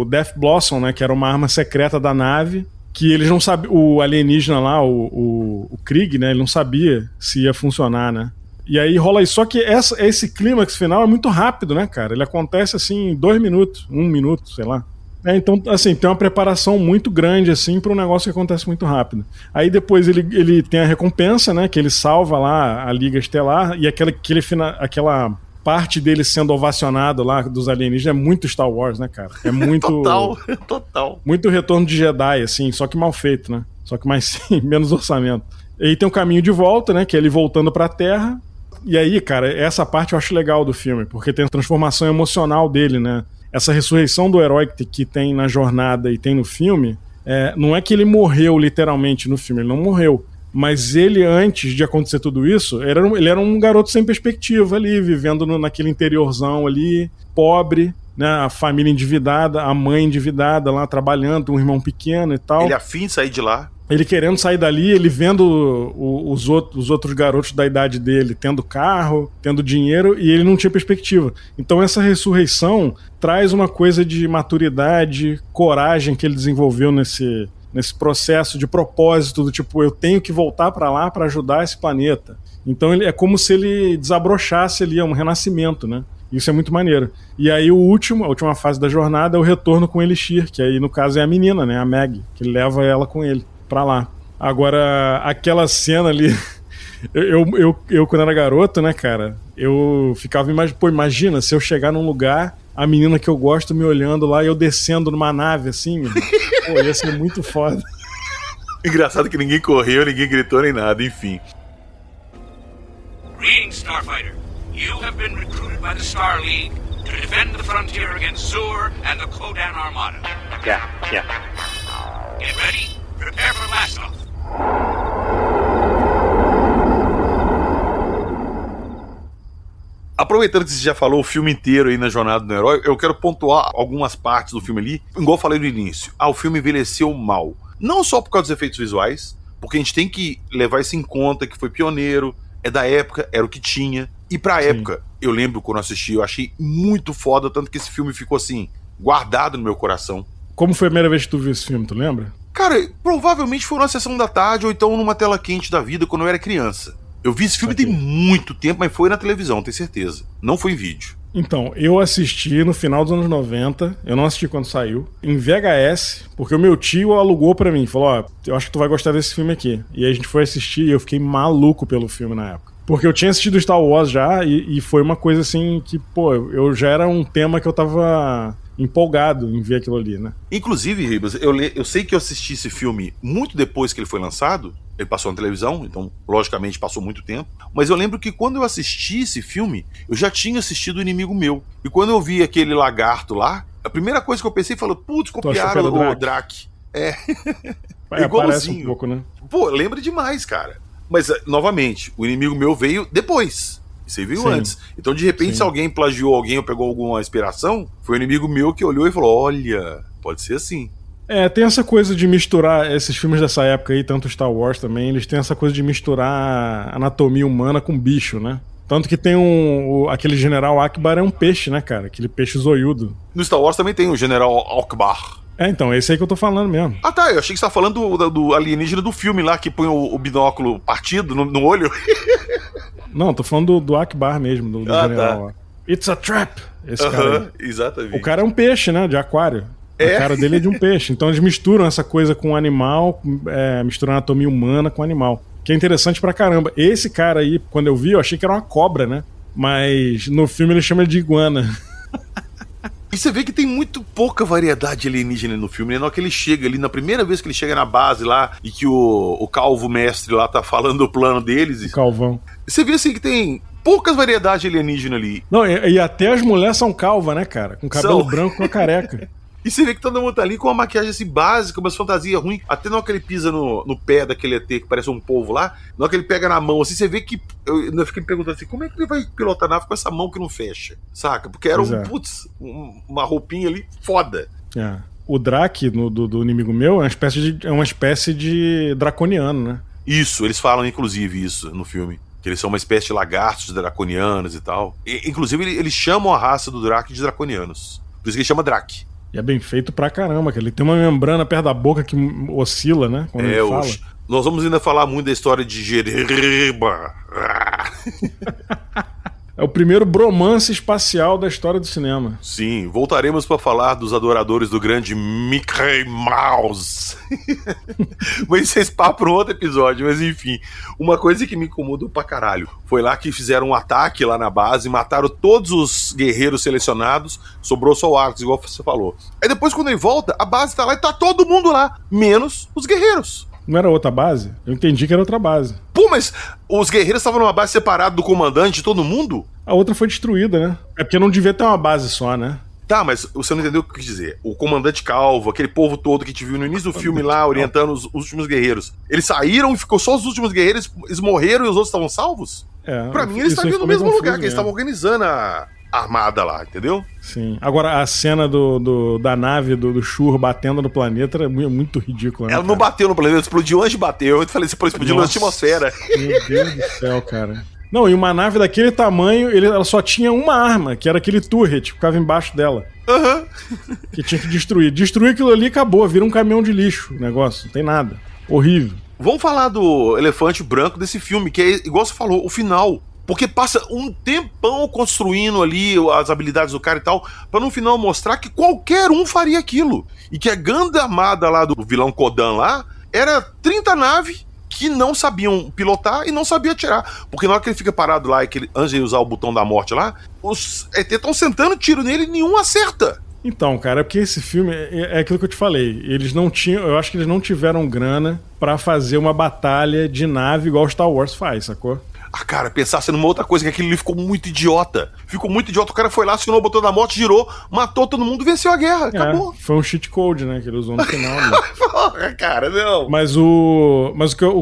Death Blossom, né? Que era uma arma secreta da nave, que eles não sabiam, o alienígena lá, o Krieg, né, ele não sabia se ia funcionar, né? E aí rola isso, só que esse clímax final é muito rápido, né, cara? Ele acontece assim em 2 minutos, 1 minuto, sei lá. Então, assim, tem uma preparação muito grande, assim, para um negócio que acontece muito rápido. Aí depois ele tem a recompensa, né, que ele salva lá a Liga Estelar, e aquela parte dele sendo ovacionado lá dos alienígenas é muito Star Wars, né, cara? É muito... Total. Muito Retorno de Jedi, assim, só que mal feito, né? Só que menos orçamento. E aí tem o caminho de volta, né? Que é ele voltando pra Terra. E aí, cara, essa parte eu acho legal do filme, porque tem a transformação emocional dele, né? Essa ressurreição do herói que tem na jornada e tem no filme, não é que ele morreu literalmente no filme, ele não morreu. Mas ele, antes de acontecer tudo isso, ele era um garoto sem perspectiva ali, vivendo naquele interiorzão ali, pobre, né? A família endividada, a mãe endividada lá trabalhando, um irmão pequeno e tal. Ele afim de sair de lá. Ele querendo sair dali, ele vendo os outros garotos da idade dele tendo carro, tendo dinheiro, e ele não tinha perspectiva. Então essa ressurreição traz uma coisa de maturidade, coragem que ele desenvolveu nesse processo de propósito, do tipo, eu tenho que voltar pra lá pra ajudar esse planeta. Então é como se ele desabrochasse ali, é um renascimento, né? Isso é muito maneiro. E aí a última fase da jornada é o retorno com o Elixir, que aí no caso é a menina, né? A Meg, que leva ela com ele pra lá. Agora, aquela cena ali... eu quando era garoto, né, cara? Eu ficava imaginando, pô, imagina se eu chegar num lugar, a menina que eu gosto me olhando lá e eu descendo numa nave assim, pô, ia ser muito foda. Engraçado que ninguém correu, ninguém gritou nem nada, enfim. Greetings, Starfighter. You have been recruited by the Star League to defend the frontier against Zur and the Kodan Armada. Yeah. Get ready. Prepare for blast-off. Aproveitando que você já falou o filme inteiro aí na jornada do herói, eu quero pontuar algumas partes do filme ali. Igual eu falei no início, o filme envelheceu mal. Não só por causa dos efeitos visuais, porque a gente tem que levar isso em conta, que foi pioneiro, é da época, era o que tinha. E pra época, eu lembro quando eu assisti, eu achei muito foda, tanto que esse filme ficou assim, guardado no meu coração. Como foi a primeira vez que tu viu esse filme, tu lembra? Cara, provavelmente foi numa sessão da tarde ou então numa tela quente da vida quando eu era criança. Eu vi esse filme tem muito tempo, mas foi na televisão, tenho certeza. Não foi em vídeo. Então, eu assisti no final dos anos 90, eu não assisti quando saiu, em VHS, porque o meu tio alugou pra mim, falou, ó, eu acho que tu vai gostar desse filme aqui. E aí a gente foi assistir e eu fiquei maluco pelo filme na época. Porque eu tinha assistido Star Wars já e foi uma coisa assim que, pô, eu já era um tema que eu tava empolgado em ver aquilo ali, né? Inclusive, Ribas, eu sei que eu assisti esse filme muito depois que ele foi lançado, ele passou na televisão, então logicamente passou muito tempo, mas eu lembro que quando eu assisti esse filme, eu já tinha assistido O Inimigo Meu, e quando eu vi aquele lagarto lá, a primeira coisa que eu pensei, falou, putz, copiaram o Drac. Igualzinho. Um pouco, né? Pô, lembra demais, cara. Mas, novamente, O Inimigo Meu veio depois. Isso aí veio Sim. antes. Então, de repente, Sim. se alguém plagiou alguém ou pegou alguma inspiração, foi um inimigo meu que olhou e falou: olha, pode ser assim. Tem essa coisa de misturar esses filmes dessa época aí, tanto Star Wars também, eles têm essa coisa de misturar anatomia humana com bicho, né? Tanto que tem aquele General Akbar é um peixe, né, cara? Aquele peixe zoiudo. No Star Wars também tem o General Akbar. Então, esse aí que eu tô falando mesmo. Ah, tá, eu achei que você tá falando do alienígena do filme lá, que põe o binóculo partido no olho. Não, tô falando do Akbar mesmo, do General. Tá. It's a trap! Esse cara aí. Exatamente. O cara é um peixe, né, de aquário. A cara dele é de um peixe. Então eles misturam essa coisa com animal, misturam a anatomia humana com animal. Que é interessante pra caramba. Esse cara aí, quando eu vi, eu achei que era uma cobra, né? Mas no filme ele chama de iguana. E você vê que tem muito pouca variedade alienígena no filme, né? Na hora que ele chega ali, na primeira vez que ele chega na base lá, e que o calvo mestre lá tá falando o plano deles. O calvão. Você vê assim que tem poucas variedades alienígena ali. Não, e até as mulheres são calvas, né, cara? Com cabelo branco com a careca. E você vê que todo mundo tá ali com uma maquiagem assim básica, umas fantasias ruins. Até na hora que ele pisa no pé daquele ET que parece um polvo lá, na hora que ele pega na mão assim, você vê que. Eu fiquei me perguntando assim: como é que ele vai pilotar a nave com essa mão que não fecha? Saca? Porque era uma roupinha ali foda. O Drak, do inimigo meu, é uma espécie de draconiano, né? Isso, eles falam inclusive isso no filme. Que eles são uma espécie de lagartos draconianos e tal. Inclusive, eles chamam a raça do Drak de draconianos. Por isso que ele chama Drak. E é bem feito pra caramba, que ele tem uma membrana perto da boca que oscila, né? Quando ele fala. Nós vamos ainda falar muito da história de Jereba. É o primeiro bromance espacial da história do cinema. Sim, voltaremos para falar dos adoradores do grande Mickey Mouse. Mas isso é papo para um outro episódio, mas enfim. Uma coisa que me incomodou pra caralho. Foi lá que fizeram um ataque lá na base, mataram todos os guerreiros selecionados, sobrou só o Arcos, igual você falou. Aí depois quando ele volta, a base tá lá e tá todo mundo lá, menos os guerreiros. Não era outra base? Eu entendi que era outra base. Pô, mas os guerreiros estavam numa base separada do comandante de todo mundo? A outra foi destruída, né? É porque não devia ter uma base só, né? Tá, mas você não entendeu o que eu quis dizer. O comandante Calvo, aquele povo todo que a gente viu no início do filme lá, orientando os últimos guerreiros. Eles saíram e ficou só os últimos guerreiros, eles morreram e os outros estavam salvos? Pra mim eles estavam no mesmo lugar, que eles estavam organizando a armada lá, entendeu? Sim. Agora, a cena da nave do Shur batendo no planeta é muito ridícula, né? Ela não bateu no planeta, explodiu antes de bater. Eu falei, você pode explodir na atmosfera. Meu Deus do céu, cara. Não, e uma nave daquele tamanho, ela só tinha uma arma, que era aquele turret, que ficava embaixo dela. Que tinha que destruir. Destruir aquilo ali, acabou, vira um caminhão de lixo o negócio, não tem nada. Horrível. Vamos falar do elefante branco desse filme, que é, igual você falou, o final. Porque passa um tempão construindo ali as habilidades do cara e tal, pra no final mostrar que qualquer um faria aquilo. E que a ganda amada lá do vilão Kodan lá, era 30 naves que não sabiam pilotar e não sabiam atirar. Porque na hora que ele fica parado lá, e que ele, antes de usar o botão da morte lá, os ET estão sentando tiro nele e nenhum acerta. Então, cara, é porque esse filme é aquilo que eu te falei. Eles não tinham, eu acho que eles não tiveram grana pra fazer uma batalha de nave igual Star Wars faz, sacou? Ah, cara, pensasse numa outra coisa, que aquele ali ficou muito idiota. Ficou muito idiota, o cara foi lá, assinou o botão da morte, girou, matou todo mundo, venceu a guerra, acabou. Foi um cheat code, né, que ele usou no final. Né? Porra, cara, não. Mas o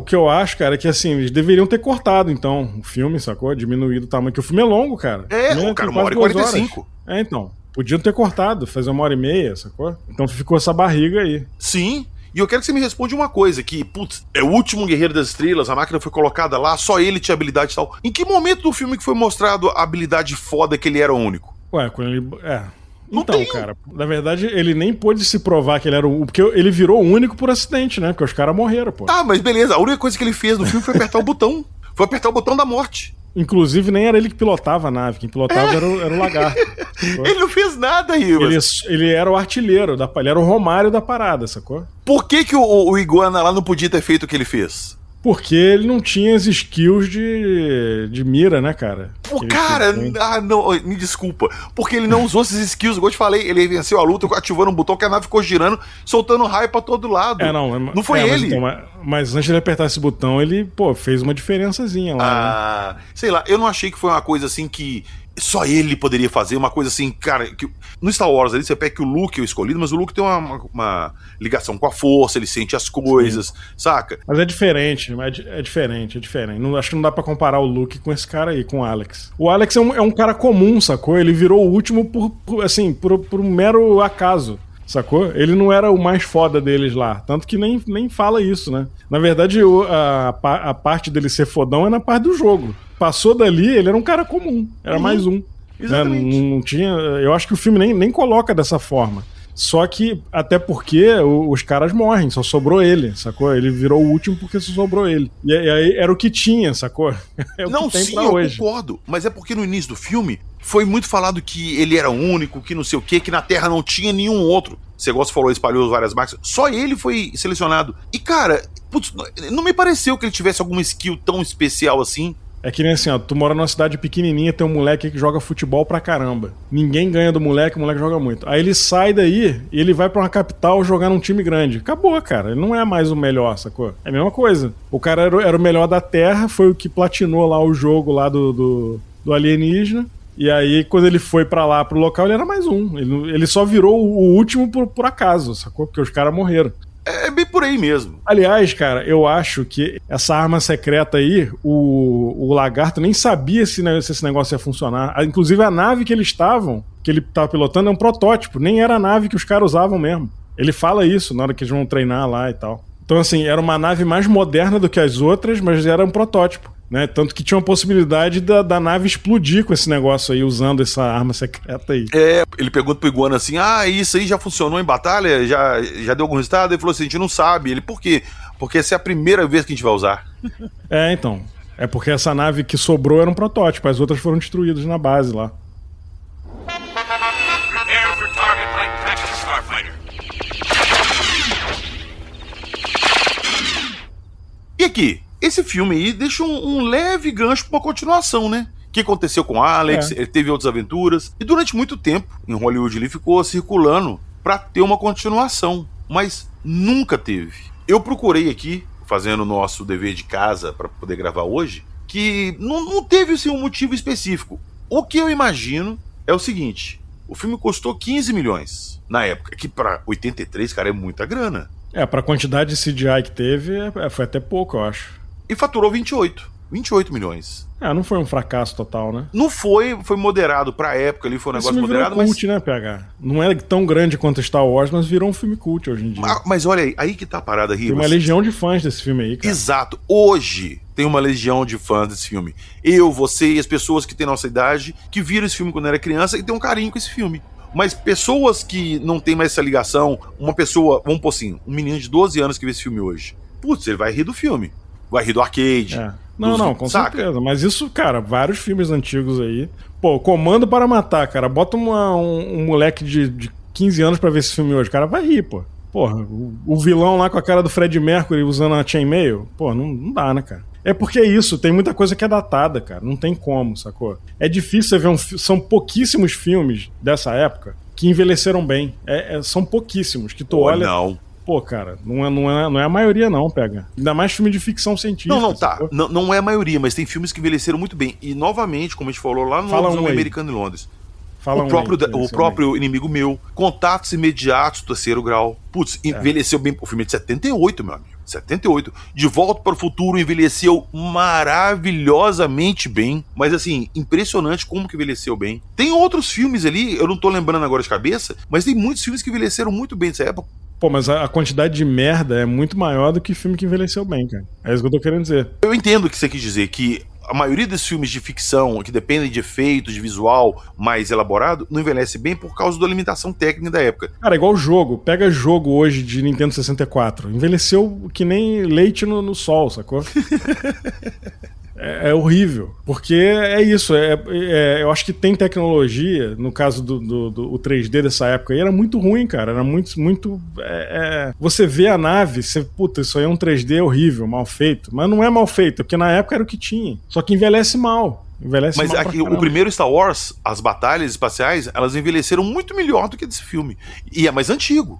que eu acho, cara, é que assim, eles deveriam ter cortado, então, o filme, sacou? Diminuído o tamanho, que o filme é longo, cara. Cara, 1h45. Então, podiam ter cortado, fazer 1h30, sacou? Então ficou essa barriga aí. Sim. E eu quero que você me responda uma coisa, que, putz, é o último Guerreiro das Estrelas, a máquina foi colocada lá, só ele tinha habilidade e tal. Em que momento do filme que foi mostrado a habilidade foda que ele era o único? Ué, quando ele... Então, cara, na verdade, ele nem pôde se provar que ele era o... Porque ele virou o único por acidente, né? Porque os caras morreram, pô. Tá, mas beleza, a única coisa que ele fez no filme foi apertar o botão. Foi apertar o botão da morte. Inclusive, nem era ele que pilotava a nave. Quem pilotava era o lagarto. Ele não fez nada, Rivas. Ele era o artilheiro, ele era o Romário da parada, sacou? Por que o Iguana lá não podia ter feito o que ele fez? Porque ele não tinha as skills de mira, né, cara? O cara, não, me desculpa. Porque ele não usou esses skills, igual eu te falei, ele venceu a luta ativando um botão que a nave ficou girando, soltando raio pra todo lado. Não foi ele. Mas antes de ele apertar esse botão, ele, fez uma diferençazinha lá. Sei lá, eu não achei que foi uma coisa assim que Só ele poderia fazer uma coisa assim, cara, que no Star Wars ali você pega que o Luke é o escolhido, mas o Luke tem uma ligação com a força, ele sente as coisas, saca? Mas é diferente, é diferente. Não, acho que não dá pra comparar o Luke com esse cara aí, com o Alex. O Alex é um cara comum, sacou? Ele virou o último por um mero acaso. Sacou? Ele não era o mais foda deles lá. Tanto que nem fala isso, né? Na verdade, a parte dele ser fodão é na parte do jogo. Passou dali, ele era um cara comum. Era mais um. Exatamente. Não tinha. Eu acho que o filme nem coloca dessa forma. Só que, até porque os caras morrem, só sobrou ele, sacou? Ele virou o último porque só sobrou ele. E aí era o que tinha, sacou? É o não, que tem sim, pra eu hoje. concordo. Mas é porque no início do filme foi muito falado que ele era único, que não sei o quê, que na Terra não tinha nenhum outro. Você gosta, falou, espalhou várias máquinas. Só ele foi selecionado. E, cara, putz, não me pareceu que ele tivesse alguma skill tão especial assim. É que nem assim, ó, tu mora numa cidade pequenininha, tem um moleque que joga futebol pra caramba. Ninguém ganha do moleque, o moleque joga muito. Aí ele sai daí e ele vai pra uma capital jogar num time grande. Acabou, cara. Ele não é mais o melhor, sacou? É a mesma coisa. O cara era o melhor da Terra, foi o que platinou lá o jogo lá do alienígena. E aí, quando ele foi pra lá, pro local, ele era mais um. Ele só virou o último por acaso, sacou? Porque os caras morreram. É bem por aí mesmo. Aliás, cara, eu acho que essa arma secreta aí, o Lagarto nem sabia se esse negócio ia funcionar. Inclusive, a nave que eles estavam, que ele tava pilotando, é um protótipo. Nem era a nave que os caras usavam mesmo. Ele fala isso na hora que eles vão treinar lá e tal. Então, assim, era uma nave mais moderna do que as outras, mas era um protótipo. Né? Tanto que tinha uma possibilidade da nave explodir com esse negócio aí, usando essa arma secreta aí. Ele pergunta pro Iguana assim, isso aí já funcionou em batalha? Já deu algum resultado? Ele falou assim, a gente não sabe. Ele, por quê? Porque essa é a primeira vez que a gente vai usar. Então. É porque essa nave que sobrou era um protótipo, as outras foram destruídas na base lá. Prepare for target like Patrick Starfighter. E aqui? Esse filme aí deixa um leve gancho pra uma continuação, né? O que aconteceu com Alex, ele teve outras aventuras. E durante muito tempo, em Hollywood, ele ficou circulando pra ter uma continuação. Mas nunca teve. Eu procurei aqui, fazendo o nosso dever de casa pra poder gravar hoje, que não teve assim, um motivo específico. O que eu imagino é o seguinte. O filme custou 15 milhões na época, que pra 83, cara, é muita grana. Pra quantidade de CGI que teve, foi até pouco, eu acho. E faturou 28 milhões. Não foi um fracasso total, né? Não foi moderado pra época ali, foi um negócio moderado, virou cult, né, PH? Não é tão grande quanto Star Wars, mas virou um filme cult hoje em dia. Mas olha aí que tá a parada, Rivas. Tem uma legião de fãs desse filme aí, cara. Exato. Hoje tem uma legião de fãs desse filme. Eu, você e as pessoas que têm nossa idade, que viram esse filme quando era criança e tem um carinho com esse filme. Mas pessoas que não têm mais essa ligação, uma pessoa, vamos pôr assim, um menino de 12 anos que vê esse filme hoje, putz, ele vai rir do filme. Vai rir do arcade. Não, com certeza. Mas isso, cara, vários filmes antigos aí. Pô, Comando para Matar, cara. Bota um moleque de 15 anos pra ver esse filme hoje. O cara vai rir, pô. Porra, o vilão lá com a cara do Fred Mercury usando a chainmail. Pô, não dá, né, cara? É porque é isso, tem muita coisa que é datada, cara. Não tem como, sacou? É difícil você ver são pouquíssimos filmes dessa época que envelheceram bem. São pouquíssimos. Que tu olha... Não. Pô, cara, não é a maioria não, pega. Ainda mais filme de ficção científica. Tá. Não é a maioria, mas tem filmes que envelheceram muito bem. E, novamente, como a gente falou lá no Americano em Londres, o próprio Inimigo Meu, Contatos Imediatos do Terceiro Grau. Putz, envelheceu bem. O filme é de 78, meu amigo. 78. De Volta para o Futuro envelheceu maravilhosamente bem. Mas assim, impressionante como que envelheceu bem. Tem outros filmes ali, eu não tô lembrando agora de cabeça, mas tem muitos filmes que envelheceram muito bem nessa época. Pô, mas a quantidade de merda é muito maior do que filme que envelheceu bem, cara. É isso que eu tô querendo dizer. Eu entendo o que você quis dizer, que a maioria desses filmes de ficção, que dependem de efeitos, de visual mais elaborado, não envelhece bem por causa da limitação técnica da época. Cara, igual jogo. Pega jogo hoje de Nintendo 64. Envelheceu que nem leite no sol, sacou? É horrível, porque é isso, eu acho que tem tecnologia, no caso do 3D dessa época aí, era muito ruim, cara, era muito, você vê a nave, puta, isso aí é um 3D horrível, mal feito, mas não é mal feito, porque na época era o que tinha, só que envelhece mal. Mas aqui, o primeiro Star Wars, as batalhas espaciais, elas envelheceram muito melhor do que desse filme, e é mais antigo.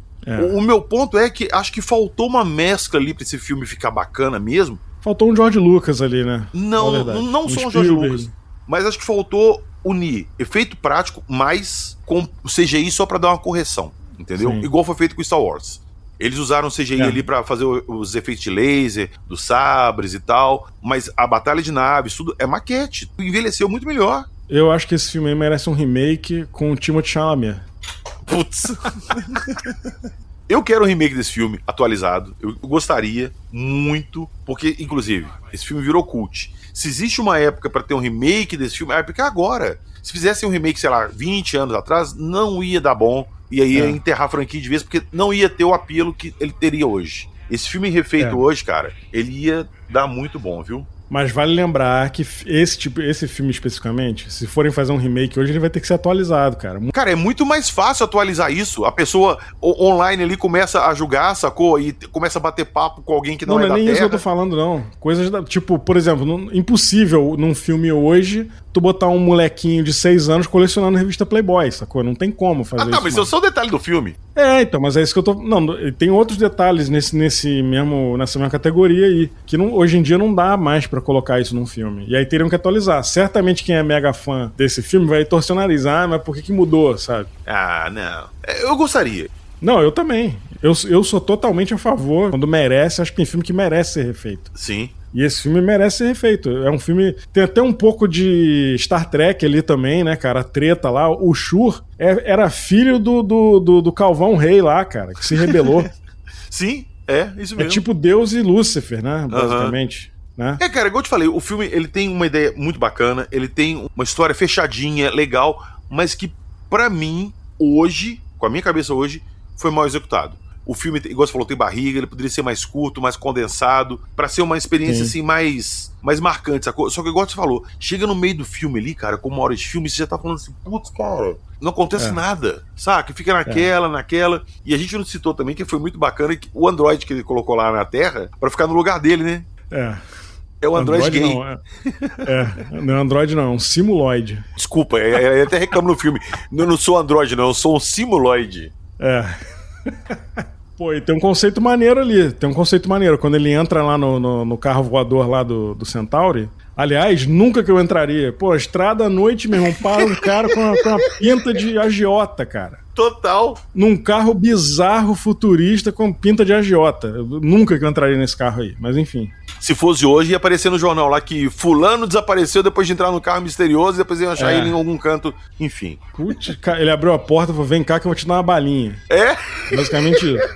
O meu ponto é que acho que faltou uma mescla ali pra esse filme ficar bacana mesmo. Faltou um George Lucas ali, né? Não só um George Lucas. Mas acho que faltou unir efeito prático mais com CGI só pra dar uma correção, entendeu? Sim. Igual foi feito com Star Wars. Eles usaram CGI ali pra fazer os efeitos de laser, dos sabres e tal, mas a batalha de naves, tudo é maquete. Envelheceu muito melhor. Eu acho que esse filme aí merece um remake com o Timothée Chalamet. Putz. Eu quero um remake desse filme atualizado. Eu gostaria muito, porque, inclusive, esse filme virou cult. Se existe uma época pra ter um remake desse filme, é porque agora. Se fizessem um remake, sei lá, 20 anos atrás, não ia dar bom. E aí ia enterrar a franquia de vez, porque não ia ter o apelo que ele teria hoje. Esse filme refeito hoje, cara, ele ia dar muito bom, viu? Mas vale lembrar que esse filme especificamente, se forem fazer um remake hoje, ele vai ter que ser atualizado, cara. Cara, é muito mais fácil atualizar isso. A pessoa online ali começa a julgar, sacou? E começa a bater papo com alguém que não é da Terra. Não é nem isso que eu tô falando, não. Coisas tipo, por exemplo, impossível num filme hoje tu botar um molequinho de 6 anos colecionando revista Playboy, sacou? Não tem como fazer isso. Mas isso é só o detalhe do filme. Então, mas é isso que eu tô... Não, tem outros detalhes nessa mesma categoria aí, que hoje em dia não dá mais pra colocar isso num filme. E aí teriam que atualizar. Certamente quem é mega fã desse filme vai torcer o nariz. Mas por que mudou, sabe? Não. Eu gostaria. Não, eu também. Eu sou totalmente a favor. Quando merece, acho que tem filme que merece ser refeito. Sim. E esse filme merece ser refeito. É um filme... Tem até um pouco de Star Trek ali também, né, cara? A treta lá. O Shur era filho do Calvão Rei lá, cara, que se rebelou. Sim, isso mesmo. É tipo Deus e Lúcifer, né? Basicamente. Né? Cara, igual eu te falei, o filme ele tem uma ideia muito bacana, ele tem uma história fechadinha, legal, mas que pra mim, hoje, com a minha cabeça hoje, foi mal executado. O filme, igual você falou, tem barriga, ele poderia ser mais curto, mais condensado, pra ser uma experiência assim mais marcante, sacou? Só que igual você falou, chega no meio do filme ali, cara, com 1 hora de filme, você já tá falando assim, putz, cara, não acontece nada, saca? Fica naquela, e a gente não citou também que foi muito bacana que o Android que ele colocou lá na Terra, pra ficar no lugar dele, né? É o Android gay. Não é Android não, é um simuloide. Desculpa, eu até reclamo no filme, eu não sou Android não, eu sou um simuloide. Pô, e tem um conceito maneiro ali. Quando ele entra lá no carro voador lá do Centauri. Aliás, nunca que eu entraria. Pô, estrada à noite, meu irmão, para um cara com uma pinta de agiota, cara. Total. Num carro bizarro, futurista, com pinta de agiota. Nunca que eu entraria nesse carro aí, mas enfim. Se fosse hoje, ia aparecer no jornal lá que fulano desapareceu depois de entrar no carro misterioso e depois iam achar ele em algum canto, enfim. Putz, ele abriu a porta e falou, vem cá que eu vou te dar uma balinha. Basicamente isso.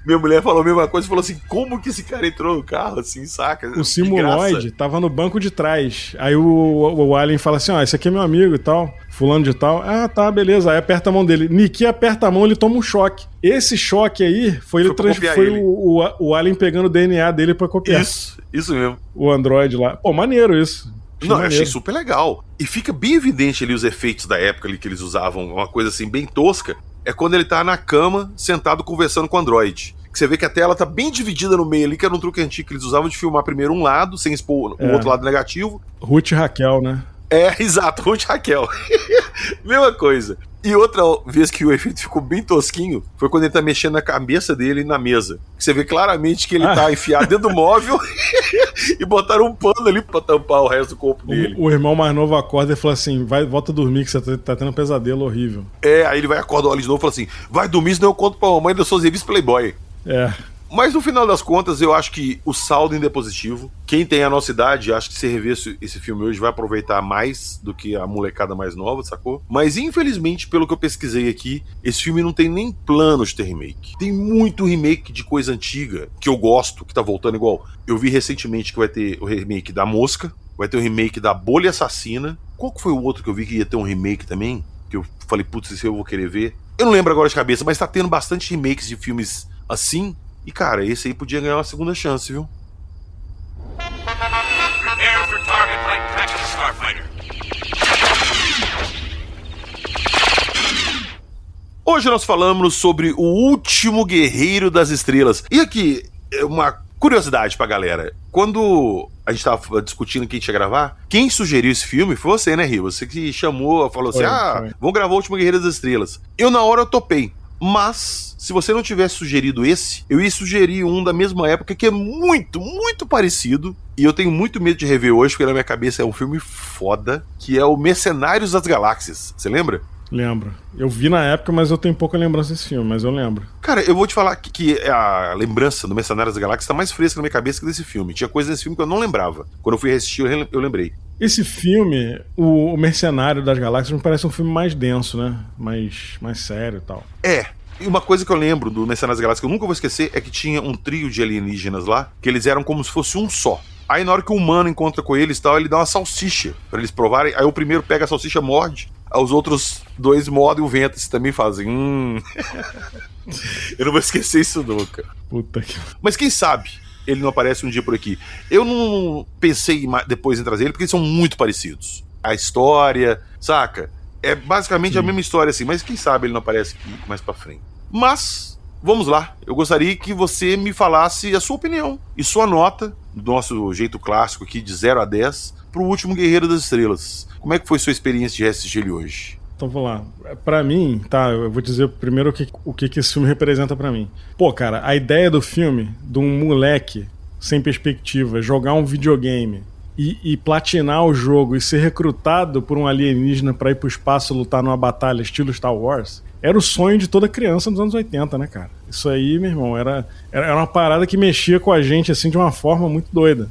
Minha mulher falou a mesma coisa e falou assim, como que esse cara entrou no carro, assim, saca? O simuloide tava no banco de trás. Aí o Alien fala assim, esse aqui é meu amigo e tal, fulano de tal. Tá, beleza. Aí aperta a mão dele. Niki aperta a mão, ele toma um choque. Esse choque aí foi o Alien pegando o DNA dele pra copiar. Isso mesmo. O Android lá. Pô, maneiro isso. Eu achei super legal. E fica bem evidente ali os efeitos da época ali que eles usavam, uma coisa assim bem tosca. É quando ele tá na cama, sentado, conversando com o Android. Que você vê que a tela tá bem dividida no meio ali, que era um truque antigo que eles usavam de filmar primeiro um lado, sem expor o outro lado negativo. Ruth e Raquel, né? Exato, Ruth e Raquel. Mesma coisa. E outra vez que o efeito ficou bem tosquinho foi quando ele tá mexendo na cabeça dele na mesa. Você vê claramente que ele tá enfiado dentro do móvel e botaram um pano ali pra tampar o resto do corpo dele. O irmão mais novo acorda e fala assim, volta a dormir que você tá tendo um pesadelo horrível. Aí ele vai acordar ali de novo e fala assim, vai dormir senão eu conto pra mamãe das suas revistas Playboy. Mas no final das contas, eu acho que o saldo ainda é positivo. Quem tem a nossa idade, acho que se rever esse filme hoje vai aproveitar mais do que a molecada mais nova, sacou? Mas infelizmente, pelo que eu pesquisei aqui, esse filme não tem nem planos de ter remake. Tem muito remake de coisa antiga, que eu gosto, que tá voltando igual. Eu vi recentemente que vai ter o remake da Mosca, vai ter o remake da Bolha Assassina. Qual que foi o outro que eu vi que ia ter um remake também? Que eu falei, putz, esse eu vou querer ver. Eu não lembro agora de cabeça, mas tá tendo bastante remakes de filmes assim. E, cara, esse aí podia ganhar uma segunda chance, viu? Prepare for target like Kraken Starfighter. Hoje nós falamos sobre O Último Guerreiro das Estrelas. E aqui, uma curiosidade pra galera. Quando a gente tava discutindo quem ia gravar, quem sugeriu esse filme foi você, né, Rio? Você que chamou, falou assim, vamos gravar O Último Guerreiro das Estrelas. Eu, na hora, eu topei. Mas, se você não tivesse sugerido esse, eu ia sugerir um da mesma época que é muito, muito parecido. E eu tenho muito medo de rever hoje, porque na minha cabeça é um filme foda, que é o Mercenários das Galáxias. Você lembra? Lembro. Eu vi na época, mas eu tenho pouca lembrança desse filme, mas eu lembro. Cara, eu vou te falar que a lembrança do Mercenários das Galáxias tá mais fresca na minha cabeça que desse filme. Tinha coisas desse filme que eu não lembrava. Quando eu fui assistir, eu lembrei. Esse filme, o Mercenário das Galáxias, me parece um filme mais denso, né? Mais sério e tal. É. E uma coisa que eu lembro do Mercenários das Galáxias que eu nunca vou esquecer é que tinha um trio de alienígenas lá, que eles eram como se fosse um só. Aí na hora que o humano encontra com eles e tal, ele dá uma salsicha pra eles provarem. Aí o primeiro pega a salsicha, morde. Aí os outros dois mordem o vento e também fazem. Eu não vou esquecer isso nunca. Puta que... Mas quem sabe ele não aparece um dia por aqui. Eu não pensei depois em trazer ele, porque eles são muito parecidos. A história, saca? É basicamente a mesma história assim, mas quem sabe ele não aparece aqui mais pra frente. Mas, vamos lá. Eu gostaria que você me falasse a sua opinião e sua nota, do nosso jeito clássico aqui, de 0 a 10, pro Último Guerreiro das Estrelas. Como é que foi sua experiência de assistir ele hoje? Então vou lá. Pra mim, tá, eu vou dizer primeiro o que esse filme representa pra mim. Pô, cara, a ideia do filme, de um moleque sem perspectiva, jogar um videogame e platinar o jogo e ser recrutado por um alienígena pra ir pro espaço lutar numa batalha estilo Star Wars, era o sonho de toda criança nos anos 80, né, cara? Isso aí, meu irmão, era uma parada que mexia com a gente, assim, de uma forma muito doida.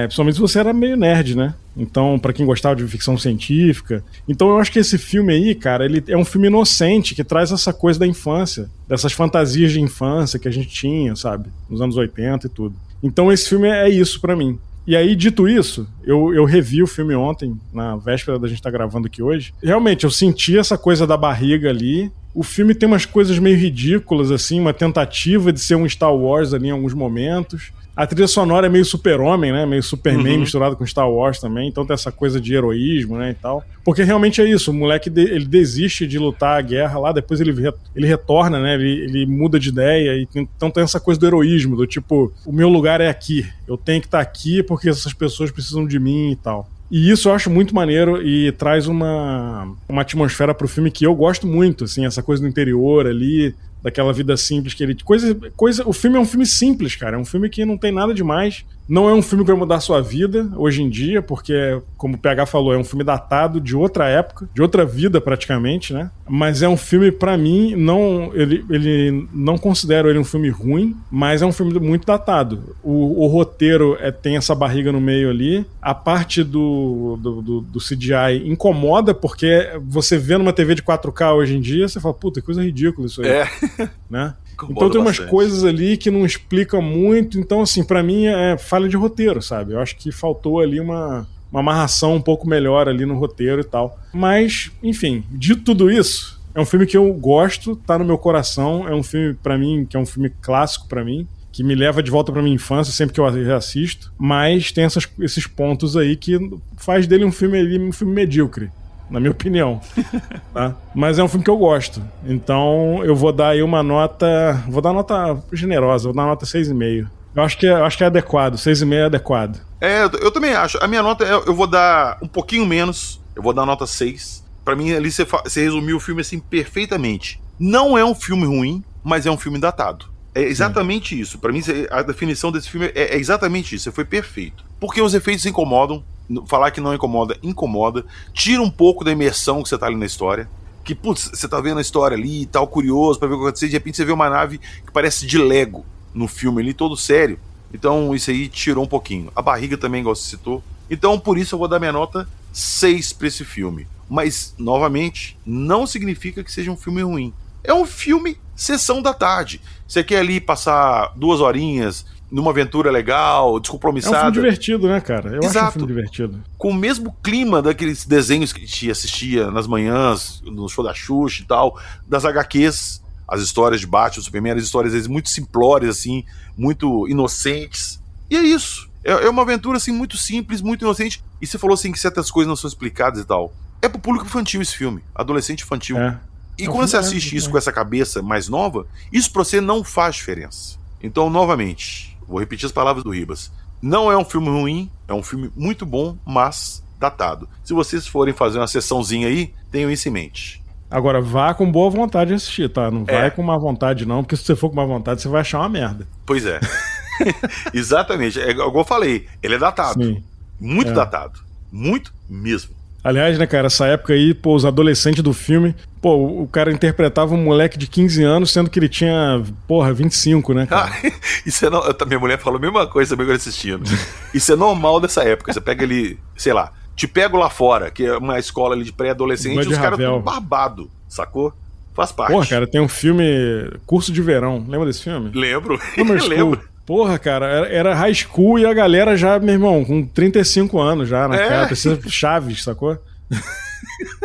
Principalmente se você era meio nerd, né? Então, pra quem gostava de ficção científica. Então eu acho que esse filme aí, cara, ele é um filme inocente, que traz essa coisa da infância, dessas fantasias de infância que a gente tinha, sabe? Nos anos 80 e tudo. Então esse filme é isso pra mim. E aí, dito isso, eu revi o filme ontem, na véspera da gente estar gravando aqui hoje. Realmente, eu senti essa coisa da barriga ali. O filme tem umas coisas meio ridículas, assim, uma tentativa de ser um Star Wars ali em alguns momentos. A trilha sonora é meio Super-Homem, né? Meio Superman misturado com Star Wars também. Então tem essa coisa de heroísmo, né? E tal. Porque realmente é isso. O moleque, ele desiste de lutar a guerra lá. Depois ele retorna, né? Ele muda de ideia. Então tem essa coisa do heroísmo. Do tipo, o meu lugar é aqui. Eu tenho que estar aqui porque essas pessoas precisam de mim e tal. E isso eu acho muito maneiro e traz uma atmosfera pro filme que eu gosto muito, assim. Essa coisa do interior ali, daquela vida simples que ele... O filme é um filme simples, cara. É um filme que não tem nada demais. Não é um filme que vai mudar a sua vida hoje em dia, porque, como o PH falou, é um filme datado de outra época, de outra vida praticamente, né? Mas é um filme, pra mim, ele não considero ele um filme ruim, mas é um filme muito datado. O roteiro tem essa barriga no meio ali. A parte do CGI incomoda, porque você vê numa TV de 4K hoje em dia, você fala, puta, que coisa ridícula isso aí. Né? Então tem umas coisas ali que não explicam muito. Então, assim, pra mim é falha de roteiro, sabe? Eu acho que faltou ali uma amarração um pouco melhor ali no roteiro e tal. Mas, enfim, dito tudo isso, é um filme que eu gosto, tá no meu coração. É um filme, pra mim, que é um filme clássico pra mim, que me leva de volta pra minha infância sempre que eu reassisto. Mas tem esses pontos aí que faz dele um filme medíocre, na minha opinião. Tá? Mas é um filme que eu gosto. Então eu vou dar aí uma nota... Vou dar uma nota generosa, vou dar uma nota 6,5. Eu acho que é adequado, 6,5 é adequado. Eu também acho. A minha nota, eu vou dar um pouquinho menos. Eu vou dar nota 6. Pra mim, ali você resumiu o filme assim perfeitamente. Não é um filme ruim, mas é um filme datado. É exatamente isso. Pra mim, a definição desse filme é exatamente isso. Você foi perfeito. Porque os efeitos incomodam. Falar que não incomoda. Tira um pouco da imersão que você tá ali na história. Que, putz, você tá vendo a história ali e tal, curioso pra ver o que vai acontecer. De repente você vê uma nave que parece de Lego no filme ali, todo sério. Então isso aí tirou um pouquinho. A barriga também, igual você citou. Então por isso eu vou dar minha nota 6 pra esse filme. Mas, novamente, não significa que seja um filme ruim. É um filme sessão da tarde. Você quer ali passar 2 horinhas numa aventura legal, descompromissada. É um filme divertido, né, cara? Eu Exato. acho um filme divertido. Com o mesmo clima daqueles desenhos que a gente assistia nas manhãs, no show da Xuxa e tal, das HQs, as histórias de Batman, Superman, as histórias às vezes, muito simplórias, assim, muito inocentes. E é isso. É uma aventura assim, muito simples, muito inocente. E você falou assim que certas coisas não são explicadas e tal. É pro público infantil esse filme, adolescente infantil. E quando você assiste isso com essa cabeça mais nova, isso pra você não faz diferença. Então, novamente, vou repetir as palavras do Ribas. Não é um filme ruim, é um filme muito bom, mas datado. Se vocês forem fazer uma sessãozinha aí, tenham isso em mente. Agora, vá com boa vontade de assistir, tá? Não vai com má vontade, não, porque se você for com má vontade, você vai achar uma merda. Pois é. Exatamente. É igual eu falei, ele é datado. Sim. Muito datado. Muito mesmo. Aliás, né, cara, essa época aí, pô, os adolescentes do filme, pô, o cara interpretava um moleque de 15 anos, sendo que ele tinha, 25, né, cara? Isso é minha mulher falou a mesma coisa também quando assistindo. Isso é normal dessa época. Você pega ele, sei lá, Te Pego Lá Fora, que é uma escola ali de pré-adolescente, e os caras tudo barbado, sacou? Faz parte. Porra, cara, tem um filme Curso de Verão. Lembra desse filme? Lembro. Lembro. Porra, cara, era high school e a galera já, meu irmão, com 35 anos já na cara, precisa de Chaves, sacou?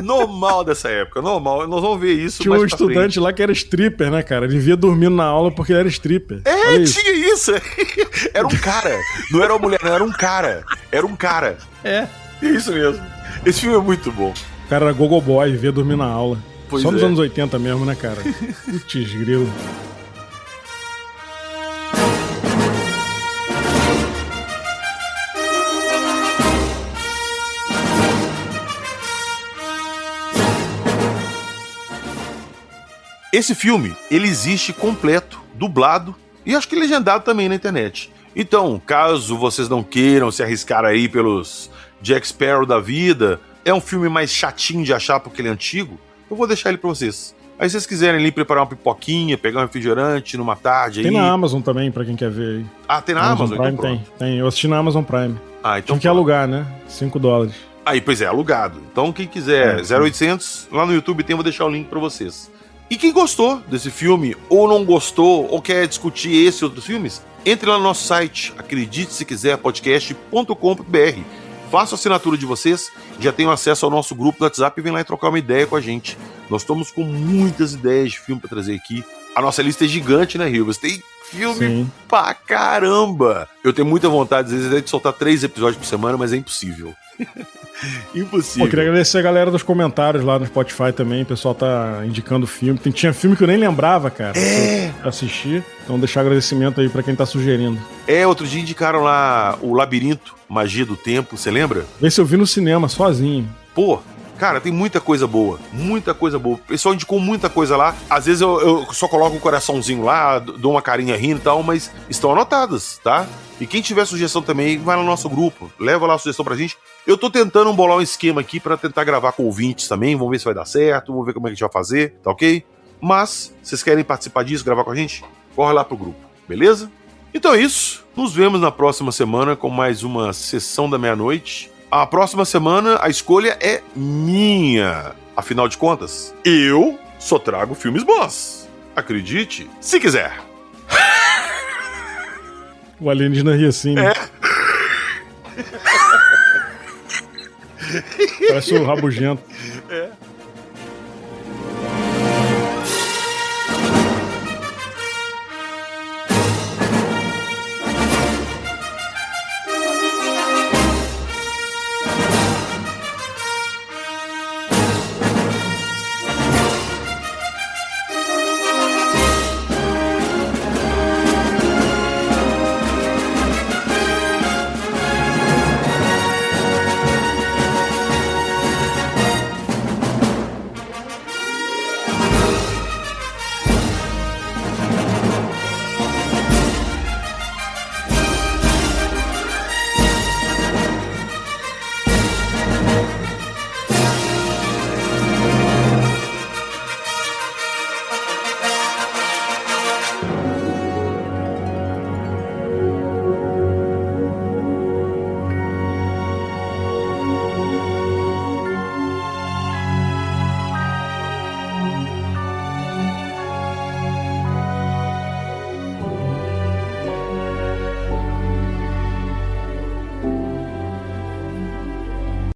Normal dessa época, normal. Nós vamos ver isso. Tinha um estudante lá que era stripper, né, cara? Ele via dormindo na aula porque ele era stripper. Tinha isso. Era um cara. Não era uma mulher, não, era um cara. Era um cara. Isso mesmo. Esse filme é muito bom. O cara era gogo boy, via dormir na aula. Pois Só nos anos 80 mesmo, né, cara? Putz, grilo. Esse filme, ele existe completo, dublado e acho que legendado também na internet. Então, caso vocês não queiram se arriscar aí pelos Jack Sparrow da vida, é um filme mais chatinho de achar porque ele é antigo, eu vou deixar ele pra vocês. Aí se vocês quiserem ali preparar uma pipoquinha, pegar um refrigerante numa tarde aí... Tem na Amazon também, pra quem quer ver aí. Ah, tem na Amazon? Prime, então tem. Eu assisti na Amazon Prime. Então Tive que alugar, né? $5. Aí, pois é, alugado. Então quem quiser, 0800, lá no YouTube tem, vou deixar o link pra vocês. E quem gostou desse filme, ou não gostou, ou quer discutir esse e outros filmes, entre lá no nosso site, acredite-se-quiser-podcast.com.br. Faça a assinatura de vocês, já tenham acesso ao nosso grupo do WhatsApp e vem lá e trocar uma ideia com a gente. Nós estamos com muitas ideias de filme pra trazer aqui. A nossa lista é gigante, né, Ribas? Tem filme pra caramba! Eu tenho muita vontade, às vezes, de soltar 3 episódios por semana, mas é impossível. Impossível. Queria agradecer a galera dos comentários lá no Spotify também. O pessoal tá indicando filme. Tinha filme que eu nem lembrava, cara. Pra assistir. Então deixar agradecimento aí pra quem tá sugerindo. Outro dia indicaram lá o Labirinto, Magia do Tempo, você lembra? Vê se eu vi no cinema, sozinho. Pô, cara, tem muita coisa boa. Muita coisa boa. O pessoal indicou muita coisa lá. Às vezes eu só coloco um coraçãozinho lá, dou uma carinha rindo e tal, mas estão anotadas, tá? E quem tiver sugestão também, vai no nosso grupo. Leva lá a sugestão pra gente. Eu tô tentando bolar um esquema aqui pra tentar gravar com ouvintes também. Vamos ver se vai dar certo. Vamos ver como é que a gente vai fazer, tá ok? Mas, vocês querem participar disso, gravar com a gente? Corre lá pro grupo, beleza? Então é isso. Nos vemos na próxima semana com mais uma Sessão da Meia-Noite. A próxima semana a escolha é minha. Afinal de contas, eu só trago filmes bons. Acredite, se quiser. O alienígena ri assim, né? Parece o rabugento.